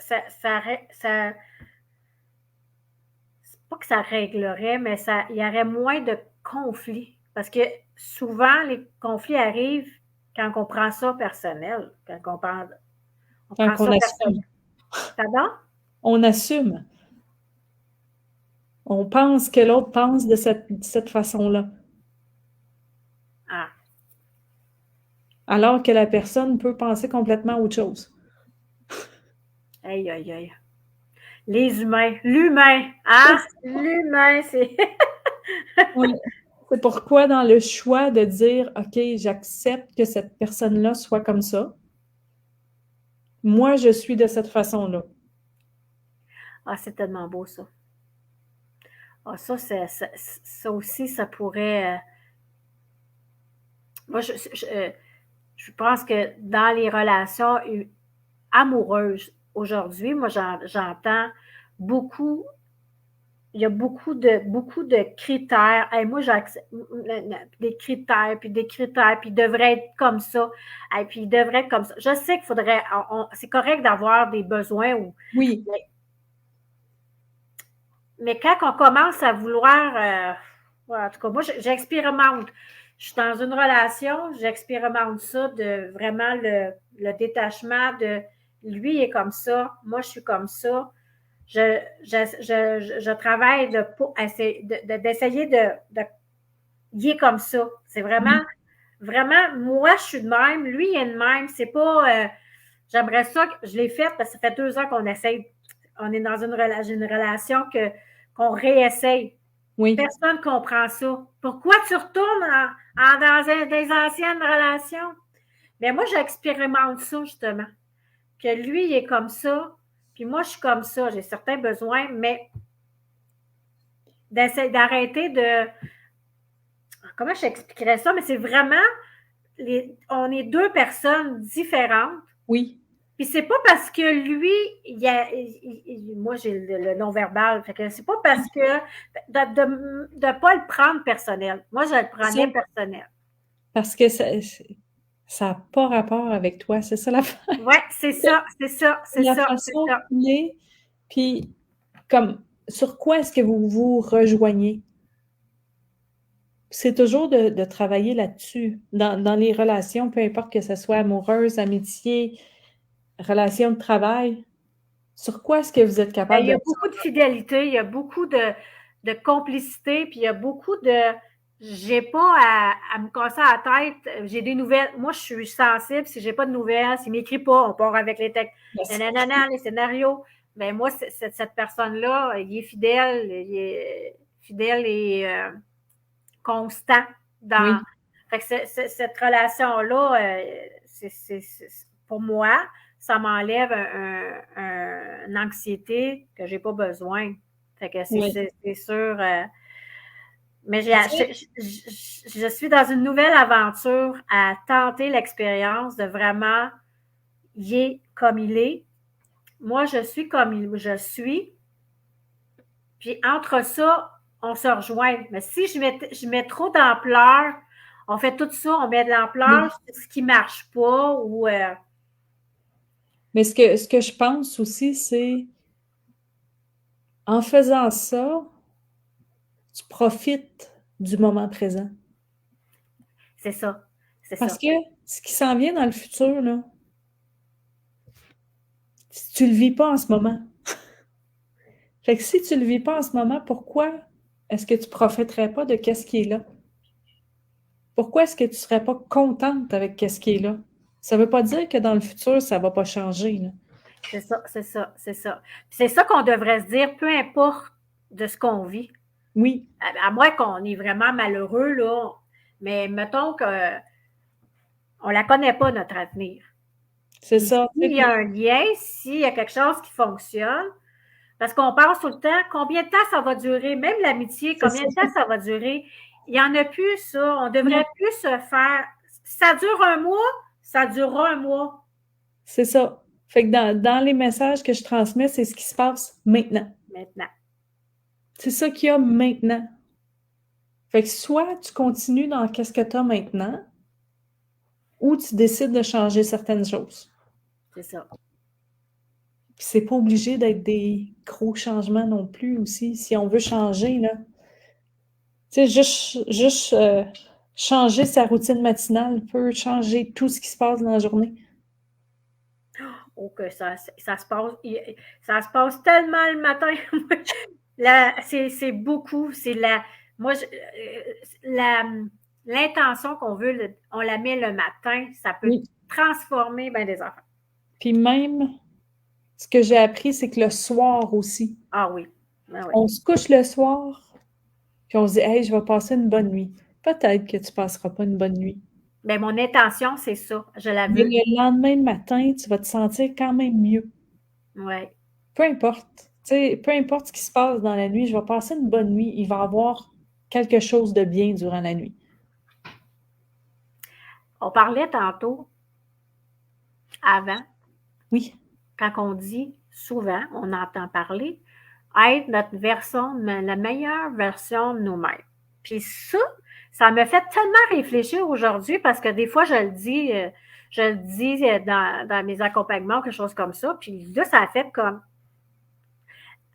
pas que ça réglerait, mais il y aurait moins de conflits. Parce que souvent, les conflits arrivent quand on prend ça personnel. Quand on prend ça personnel. Pardon? On assume. On pense que l'autre pense de cette façon-là. Ah. Alors que la personne peut penser complètement autre chose. Aïe, aïe, aïe. Les humains. L'humain. Hein? L'humain, c'est... Oui. C'est pourquoi dans le choix de dire, OK, j'accepte que cette personne-là soit comme ça. Moi, je suis de cette façon-là. Ah, c'est tellement beau, ça. Ah, ça aussi, ça pourrait... moi, je pense que dans les relations amoureuses aujourd'hui, moi, j'entends beaucoup... Il y a beaucoup de critères. Hey, moi, j'accepte des critères, puis il devrait être comme ça. Et puis il devrait être comme ça. Je sais qu'il faudrait... c'est correct d'avoir des besoins. Oui. Mais quand on commence à vouloir... en tout cas, moi, j'expérimente. Je suis dans une relation, j'expérimente ça, de vraiment le détachement de lui est comme ça, moi, je suis comme ça. Je travaille d'essayer de il est comme ça. C'est vraiment, moi, je suis de même, lui, il est de même. C'est pas, j'aimerais ça, je l'ai fait parce que ça fait 2 ans qu'on essaye, on est dans une relation qu'on réessaye. Oui. Personne ne comprend ça. Pourquoi tu retournes dans des anciennes relations? Mais moi, j'expérimente ça, justement. Que lui, il est comme ça, puis moi, je suis comme ça. J'ai certains besoins, mais d'arrêter de... Comment je t'expliquerais ça? Mais c'est vraiment... on est 2 personnes différentes. Oui. Puis c'est pas parce que lui, moi j'ai le non-verbal, fait que c'est pas parce que de pas le prendre personnel. Moi, je le prenais personnel. Parce que ça n'a pas rapport avec toi, c'est ça l'affaire. Oui, c'est ça. La façon qu'il est, puis comme, sur quoi est-ce que vous vous rejoignez? C'est toujours de travailler là-dessus. Dans les relations, peu importe que ce soit amoureuse, amitié, relation de travail, sur quoi est-ce que vous êtes capable de... Il y a beaucoup de fidélité, il y a beaucoup de complicité, puis il y a beaucoup de... J'ai pas à me casser la tête. J'ai des nouvelles. Moi, je suis sensible. Si j'ai pas de nouvelles, s'il m'écrit pas, on part avec les textes. Les scénarios. ben moi, cette personne-là, il est fidèle et constant dans. Oui, Fait que cette relation-là, pour moi, ça m'enlève une anxiété que j'ai pas besoin. Fait que oui. c'est sûr. Mais Tu sais, je suis dans une nouvelle aventure à tenter l'expérience de vraiment y est comme il est. Moi, je suis comme je suis. Puis entre ça, on se rejoint. Mais si je mets trop d'ampleur, on fait tout ça, on met de l'ampleur, oui. ce qui ne marche pas ou Mais ce que je pense aussi, c'est en faisant ça, tu profites du moment présent. c'est ça. C'est Parce ça. que ce qui s'en vient dans le futur, là, si tu le vis pas en ce moment. Fait que si tu le vis pas en ce moment, pourquoi est-ce que tu profiterais pas de qu'est-ce qui est là? Pourquoi est-ce que tu serais pas contente avec qu'est-ce qui est là? Ça veut pas dire que dans le futur, ça va pas changer, là. C'est ça, c'est ça, c'est ça. C'est ça qu'on devrait se dire, peu importe de ce qu'on vit. Oui, À moins qu'on est vraiment malheureux, là. Mais mettons qu'on ne la connaît pas, notre avenir. c'est Puis ça. Tu sais, s'il y a puis un lien, s'il y a quelque chose qui fonctionne, parce qu'on pense tout le temps, combien de temps ça va durer, même l'amitié, c'est combien ça. de temps ça va durer. Il n'y en a plus, ça. On Non, devrait plus se faire. Ça dure un mois, ça durera un mois c'est ça. Fait que dans les messages que je transmets, c'est ce qui se passe maintenant. maintenant. C'est ça qu'il y a maintenant. Fait que soit tu continues dans qu'est-ce que tu as maintenant, ou tu décides de changer certaines choses. C'est ça. Puis c'est pas obligé d'être des gros changements non plus aussi. Si on veut changer, là, tu sais, juste changer sa routine matinale peut changer tout ce qui se passe dans la journée. Oh, que ça se passe tellement le matin. Là, c'est beaucoup. C'est la. Moi, la, l'intention qu'on veut, on la met le matin, ça peut Oui. transformer bien des enfants. Puis même, ce que j'ai appris, c'est que le soir aussi, Ah oui. Ah oui. on se couche le soir, puis on se dit, hey, je vais passer une bonne nuit. Peut-être que tu passeras pas une bonne nuit. Mais mon intention, c'est ça. Je la Mais veux. le lendemain matin, tu vas te sentir quand même mieux. Oui. Peu importe. Tu sais, peu importe ce qui se passe dans la nuit, je vais passer une bonne nuit. Il va y avoir quelque chose de bien durant la nuit. On parlait tantôt, avant, Oui, quand on dit souvent, on entend parler, être notre version, la meilleure version de nous-mêmes. Puis ça me fait tellement réfléchir aujourd'hui parce que des fois, je le dis dans mes accompagnements, quelque chose comme ça. Puis là, ça a fait comme,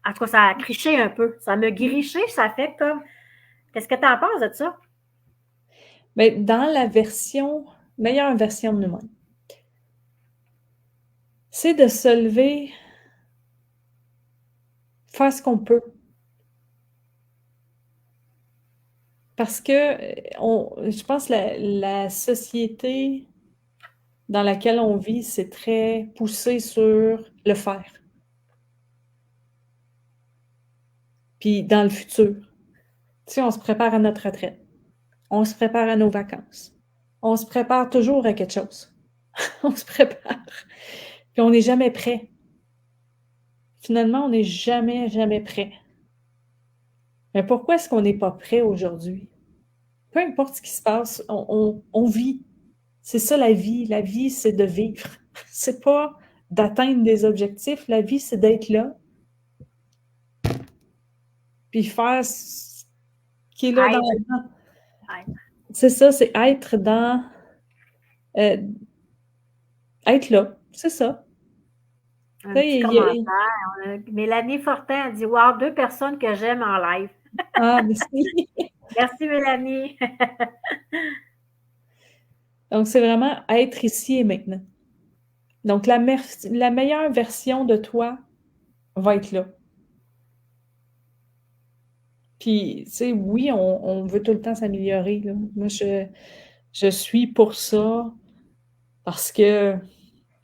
en tout cas, ça a criché un peu. Ça m'a griché, ça a fait comme, qu'est-ce que tu en penses de ça? mais dans la meilleure version de nous-mêmes, c'est de se lever, faire ce qu'on peut. Parce que je pense que la société dans laquelle on vit, c'est très poussé sur le faire. Puis dans le futur, tu sais, on se prépare à notre retraite. On se prépare à nos vacances. On se prépare toujours à quelque chose. On se prépare. Puis on n'est jamais prêt. Finalement, on n'est jamais, jamais prêt. Mais pourquoi est-ce qu'on n'est pas prêt aujourd'hui? Peu importe ce qui se passe, on vit. C'est ça la vie. La vie, c'est de vivre. C'est pas d'atteindre des objectifs. La vie, c'est d'être là, puis faire ce qui est là dans Être, le temps. être. C'est ça, c'est euh, être là. C'est ça. Un Ça, petit commentaire. Mélanie Fortin a dit, wow, 2 personnes que j'aime en live. Ah, merci. Merci, Mélanie. Donc, c'est vraiment être ici et maintenant. Donc, la meilleure version de toi va être là. Puis, tu sais, oui, on veut tout le temps s'améliorer, là. Moi, je suis pour ça parce que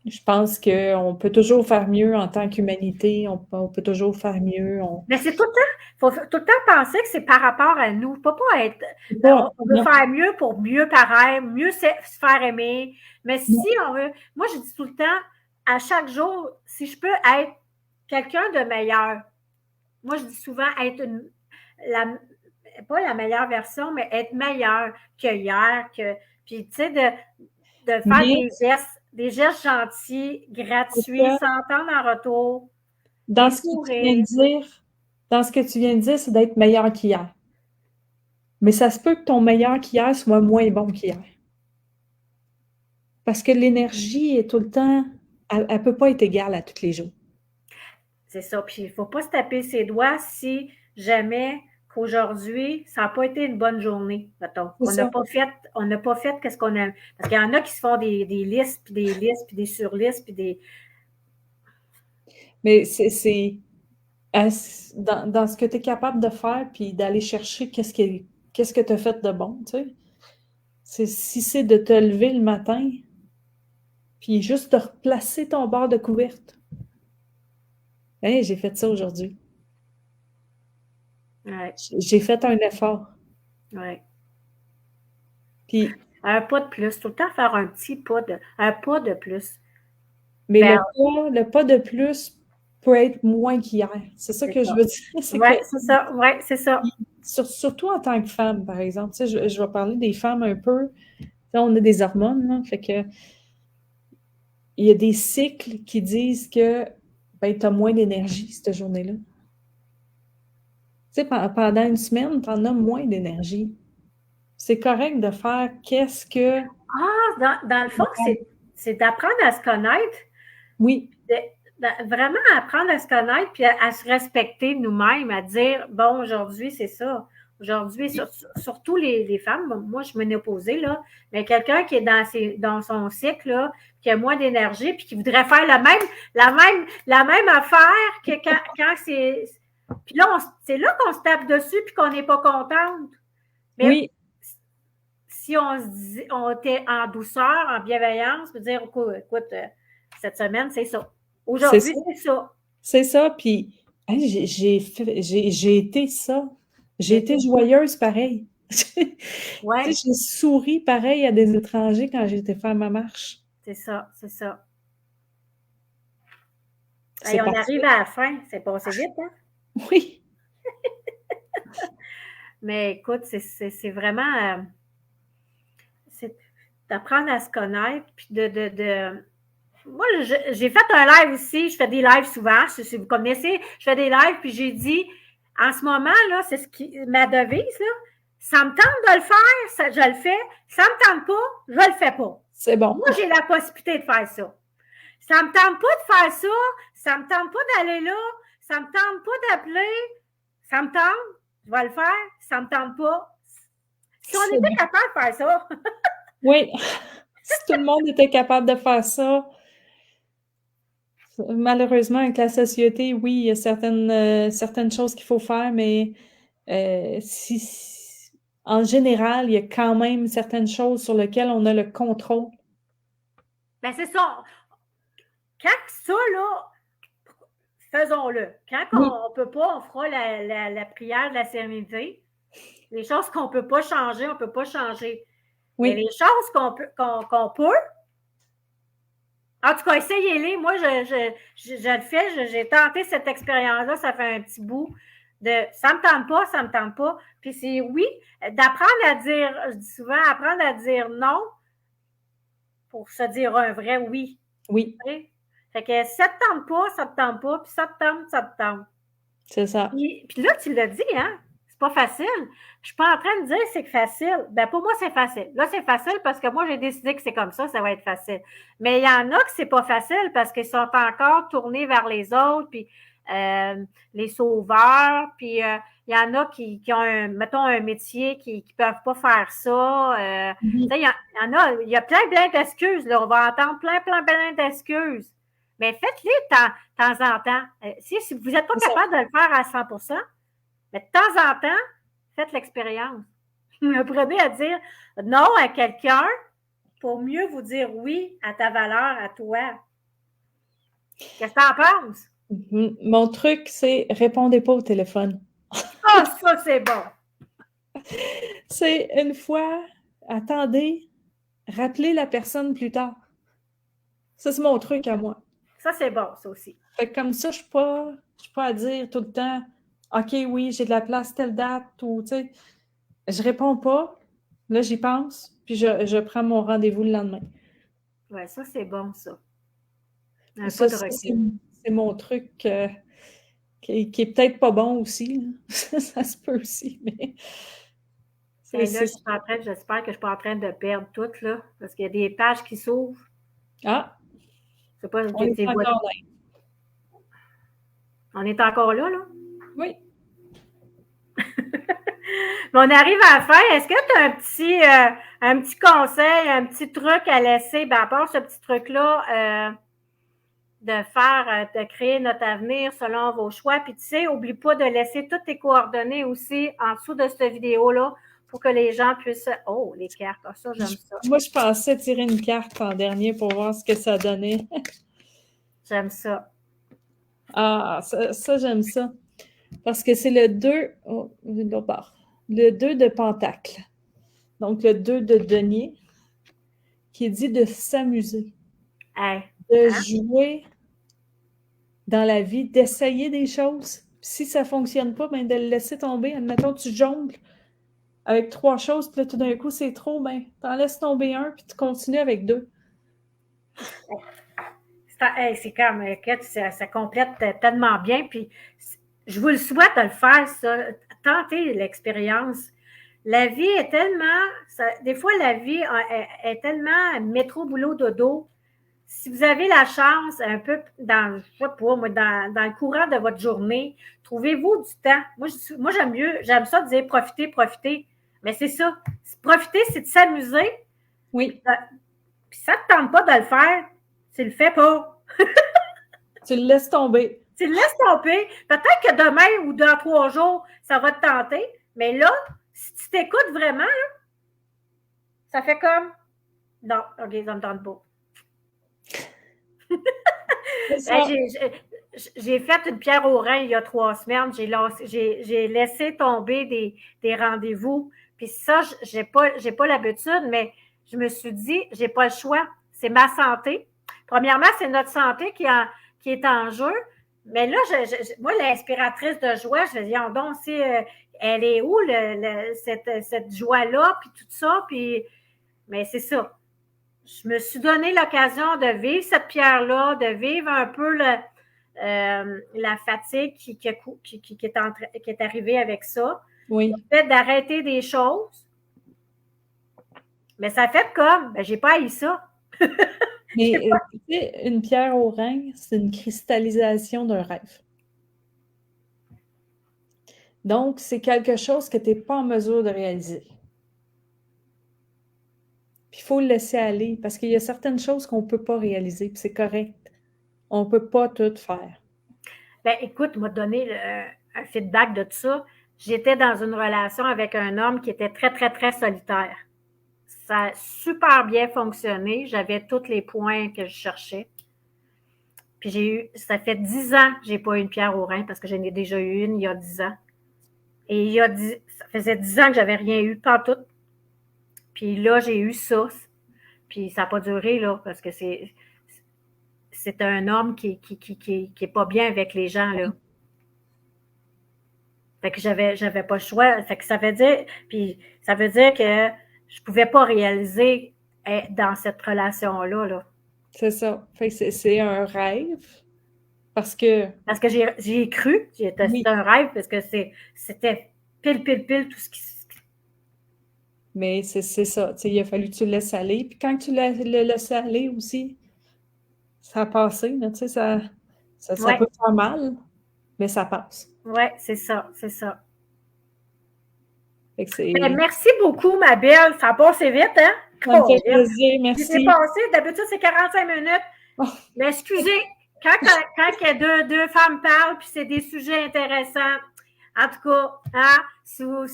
Je pense qu'on peut toujours faire mieux en tant qu'humanité, on peut toujours faire mieux. Mais c'est tout le temps, faut tout le temps penser que c'est par rapport à nous. Faut pas être, on veut Non, faire mieux pour mieux paraître, mieux se faire aimer. Mais non, si on veut, moi je dis tout le temps, à chaque jour, si je peux être quelqu'un de meilleur, moi je dis souvent être la, pas la meilleure version, mais être meilleur que hier, puis tu sais, de faire mais des gestes gentils, c'est gratuits, ça. s'entendre en retour, Dans des ce que tu viens de sourires. dire, dans ce que tu viens de dire, c'est d'être meilleur qu'hier. Mais ça se peut que ton meilleur qu'hier soit moins bon qu'hier. Parce que l'énergie est tout le temps, elle ne peut pas être égale à tous les jours. C'est ça. Puis il ne faut pas se taper ses doigts si jamais qu'aujourd'hui, ça n'a pas été une bonne journée, mettons. C'est ça. On n'a pas fait qu'est-ce qu'on a. Parce qu'il y en a qui se font des listes, puis des listes, puis des surlistes, puis des. Mais dans ce que tu es capable de faire, puis d'aller chercher qu'est-ce que tu as fait de bon, tu sais. Si c'est de te lever le matin, puis juste de replacer ton bord de couverte. Hey, j'ai fait ça aujourd'hui. Ouais, J'ai fait un effort. ouais. Puis, Un pas de plus. Tout le temps faire un pas de plus. mais Vers, le pas de plus peut être moins qu'hier. C'est ça c'est que je ça. veux dire. C'est que, Ouais, c'est ça. Ouais, c'est ça. surtout en tant que femme, par exemple, tu sais, je vais parler des femmes un peu. Tu sais, on a des hormones, là, fait que il y a des cycles qui disent que ben, tu as moins d'énergie cette journée-là. Tu sais, pendant une semaine, tu en as moins d'énergie. C'est correct de faire qu'est-ce que. Dans le fond, c'est d'apprendre à se connaître, Oui, vraiment apprendre à se connaître puis à se respecter nous-mêmes, à dire bon, aujourd'hui, c'est ça. Aujourd'hui, surtout les femmes, bon, moi, je me suis opposée, là, mais quelqu'un qui est dans son cycle, là, qui a moins d'énergie, puis qui voudrait faire la même affaire que quand c'est. Puis là, c'est là qu'on se tape dessus puis qu'on n'est pas contente. Mais oui, si on se dit, on était en douceur, en bienveillance, peut dire, écoute, cette semaine, c'est ça. c'est Aujourd'hui, ça. c'est ça. C'est ça. Puis, hey, j'ai été ça. J'ai été J'étais, joyeuse pareil. Tu ouais, sais, j'ai souri pareil à des étrangers quand j'étais faire ma marche. c'est ça, c'est ça. C'est Et on arrive parfait. à la fin, c'est passé vite, hein? Oui, Mais écoute, c'est vraiment c'est d'apprendre à se connaître, puis moi, j'ai fait un live ici, je fais des lives souvent, si vous connaissez, je fais des lives, puis j'ai dit, en ce moment, là, c'est ma devise, là, ça me tente de le faire, je le fais, ça me tente pas, je le fais pas. c'est bon. Moi, j'ai la possibilité de faire ça. Ça me tente pas de faire ça, ça me tente pas d'aller là, ça me tente pas d'appeler, ça me tente, je vais le faire, ça me tente pas. Si on C'est était bon. capable de faire ça, Oui, si tout le monde était capable de faire ça, malheureusement, avec la société, oui, il y a certaines choses qu'il faut faire, mais en général, il y a quand même certaines choses sur lesquelles on a le contrôle. ben c'est ça. Quand ça, là, faisons-le. Quand Oui, on ne peut pas, on fera la prière de la sérénité. Les choses qu'on ne peut pas changer, on ne peut pas changer. Mais oui, les choses qu'on peut, en tout cas, essayez-les. Moi, je le fais. J'ai tenté cette expérience-là. Ça fait un petit bout de ça me tente pas, ça me tente pas. Puis c'est oui, d'apprendre à dire, je dis souvent, apprendre à dire non pour se dire un vrai oui. oui, Fait que ça te tente pas, ça te tente pas, puis ça te tente, ça te tente. c'est ça. Puis là, tu l'as dit, hein? C'est pas facile. Je suis pas en train de dire que c'est facile. Ben, pour moi, c'est facile. Là, c'est facile parce que moi, j'ai décidé que c'est comme ça va être facile. Mais il y en a que c'est pas facile parce qu'ils sont encore tournés vers les autres, puis les sauveurs, puis il y en a qui ont, mettons, un métier qui peuvent pas faire ça. Mhm. Il y en a, il y a plein d'excuses, là. On va entendre plein d'excuses. Mais faites-les de temps en temps. Si vous n'êtes pas C'est ça. capable de le faire à 100%, mais de temps en temps, faites l'expérience. Apprenez à dire non à quelqu'un pour mieux vous dire oui à ta valeur, à toi. Qu'est-ce que t'en penses? Mon truc, c'est répondez pas au téléphone. Ah, ça, c'est bon. C'est une fois, attendez, rappelez la personne plus tard. Ça, c'est mon truc à moi. Ça, c'est bon, ça aussi. Fait que comme ça, je suis pas à dire tout le temps, OK, oui, j'ai de la place telle date, ou, tu sais, je réponds pas. Là, j'y pense, puis je prends mon rendez-vous le lendemain. Ouais, ça, c'est bon, ça. Un pas Ça, de recul. c'est mon truc qui est peut-être pas bon aussi, là. Ça se peut aussi, mais Et là, c'est je suis pas en train, j'espère que je suis pas en train de perdre tout, là, parce qu'il y a des pages qui s'ouvrent. Ah, Je sais pas, on est encore là. on est encore là, là? Oui. Mais on arrive à la fin. Est-ce que tu as un petit conseil, un petit truc à laisser, à part ce petit truc-là, de créer notre avenir selon vos choix. Puis tu sais, oublie pas de laisser toutes tes coordonnées aussi en dessous de cette vidéo-là pour que les gens puissent. Oh, les cartes, ah, ça, j'aime ça. Moi, je pensais tirer une carte en dernier pour voir ce que ça donnait. J'aime ça. Ah, ça j'aime ça. Parce que c'est le 2, oh, le 2 de Pentacle. Donc, le 2 de denier, qui dit de s'amuser, Hey, de hein? jouer dans la vie, d'essayer des choses. Si ça ne fonctionne pas, ben de le laisser tomber. Admettons, tu jongles avec 3 choses, puis là, tout d'un coup, c'est trop, ben, t'en laisses tomber un, puis tu continues avec 2. C'est comme, ça complète tellement bien. Puis je vous le souhaite de le faire, ça. Tentez l'expérience. La vie est tellement. Des fois, la vie est tellement métro, boulot, dodo. Si vous avez la chance, un peu dans, je sais pas, moi, dans le courant de votre journée, trouvez-vous du temps. Moi j'aime ça dire profiter, profiter. Mais c'est ça. Profiter, c'est de s'amuser. Oui. Puis ça ne te tente pas de le faire, tu le fais pas. Tu le laisses tomber. Tu le laisses tomber. Peut-être que demain ou dans 3 jours, ça va te tenter. Mais là, si tu t'écoutes vraiment, là, ça fait comme non, OK, ça me tente pas. J'ai fait une pierre au rein il y a 3 semaines. J'ai laissé tomber des rendez-vous. Puis ça, j'ai pas l'habitude, mais je me suis dit, j'ai pas le choix. C'est ma santé. Premièrement, c'est notre santé qui est en jeu. Mais là, moi, l'inspiratrice de joie, je me dis, donc, elle est où cette joie-là, puis tout ça, puis mais c'est ça. Je me suis donné l'occasion de vivre cette pierre-là, de vivre un peu la fatigue qui est arrivée avec ça. Oui. Le fait d'arrêter des choses. Mais ça fait comme, j'ai pas haï ça. Mais tu sais, une pierre au rein, c'est une cristallisation d'un rêve. Donc, c'est quelque chose que tu n'es pas en mesure de réaliser. Puis il faut le laisser aller parce qu'il y a certaines choses qu'on ne peut pas réaliser, puis c'est correct. On ne peut pas tout faire. Ben, écoute, m'a donné un feedback de tout ça. J'étais dans une relation avec un homme qui était très, très, très solitaire. Ça a super bien fonctionné. J'avais tous les points que je cherchais. Puis ça fait 10 ans que j'ai pas eu une pierre au rein parce que j'en ai déjà eu une il y a 10 ans. Et ça faisait 10 ans que j'avais rien eu, pas tout. Puis là, j'ai eu ça. Puis ça n'a pas duré, là, parce que c'est un homme qui est pas bien avec les gens, là. Fait que j'avais pas le choix. Fait que ça veut dire que je pouvais pas réaliser dans cette relation-là, là. C'est ça. Fait que c'est un rêve parce que. Parce que j'ai cru, c'était un rêve, parce que c'était pile tout ce qui. Mais c'est ça. Il a fallu que tu le laisses aller. Puis quand tu le laisses aller aussi, ça a passé. Ça peut faire mal, mais ça passe. Oui, c'est ça, c'est ça. Fait que Ben, merci beaucoup, ma belle. Ça a passé vite, hein? Ça me fait plaisir, merci. C'est passé, d'habitude, c'est 45 minutes. Oh. Mais excusez, quand deux femmes parlent, puis c'est des sujets intéressants, en tout cas, hein, si vous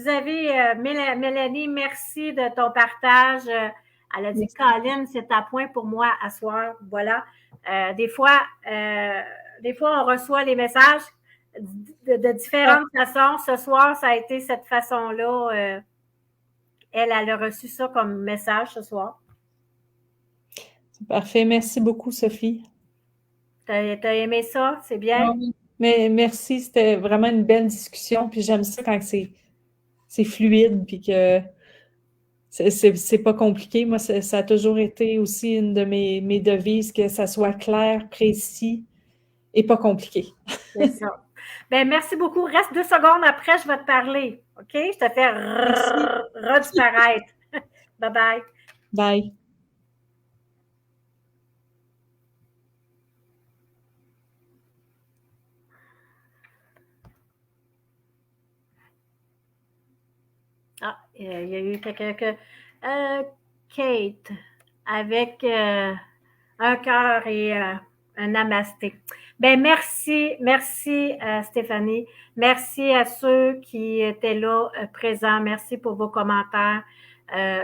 avez, Mélanie, merci de ton partage. Elle a dit, Colin, c'est à point pour moi à soir. Voilà. Des fois, on reçoit les messages de différentes façons. Ce soir, ça a été cette façon-là. Elle a reçu ça comme message ce soir. Parfait. Merci beaucoup, Sophie. T'as aimé ça? C'est bien? Oui. Mais merci, c'était vraiment une belle discussion. Puis j'aime ça quand c'est fluide, puis que c'est pas compliqué. Moi, ça a toujours été aussi une de mes devises, que ça soit clair, précis et pas compliqué. C'est ça. Ben, merci beaucoup. Reste 2 secondes après, je vais te parler. OK? Je te fais redisparaître. Bye-bye. Bye. Ah, il y a eu quelqu'un que... Kate, avec un cœur et un namasté. Ben merci Stéphanie. Merci à ceux qui étaient là présents. Merci pour vos commentaires.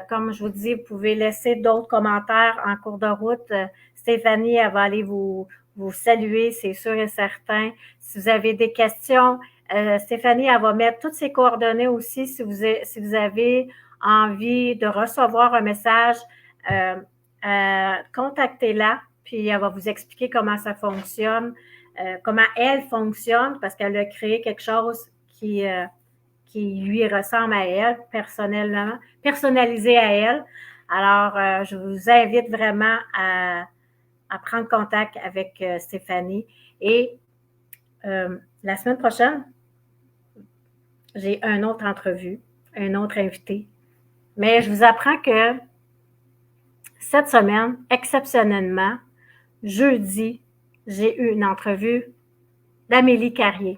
Comme je vous dis, vous pouvez laisser d'autres commentaires en cours de route. Stéphanie, elle va aller vous saluer, c'est sûr et certain. Si vous avez des questions, Stéphanie, elle va mettre toutes ses coordonnées aussi si vous avez envie de recevoir un message. Contactez-la, puis elle va vous expliquer comment ça fonctionne, comment elle fonctionne, parce qu'elle a créé quelque chose qui lui ressemble à elle, personnellement, personnalisé à elle. Alors, je vous invite vraiment à prendre contact avec Stéphanie. Et la semaine prochaine, j'ai une autre entrevue, un autre invité. Mais je vous apprends que cette semaine, exceptionnellement, jeudi, j'ai eu une entrevue d'Amélie Carrier.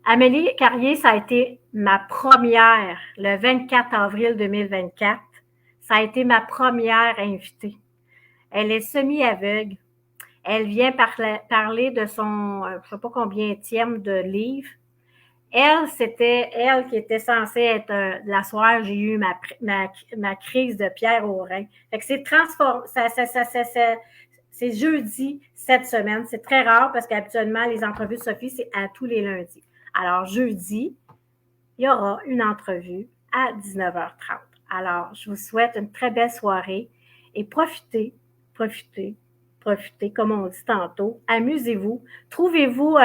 Amélie Carrier, ça a été ma première, le 24 avril 2024. Ça a été ma première invitée. Elle est semi-aveugle. Elle vient parler de son, je ne sais pas combienième de livre. Elle, c'était elle qui était censée être la soirée, j'ai eu ma crise de pierre au rein. Fait que c'est transformé, c'est jeudi cette semaine. C'est très rare parce qu'habituellement, les entrevues de Sophie, c'est à tous les lundis. Alors, jeudi, il y aura une entrevue à 19h30. Alors, je vous souhaite une très belle soirée et profitez, comme on dit tantôt. Amusez-vous. Trouvez-vous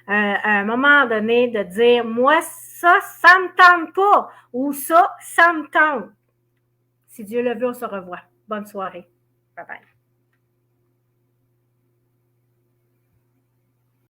un moment donné de dire, moi, ça me tente pas, ou ça me tente. Si Dieu le veut, on se revoit. Bonne soirée. Bye bye.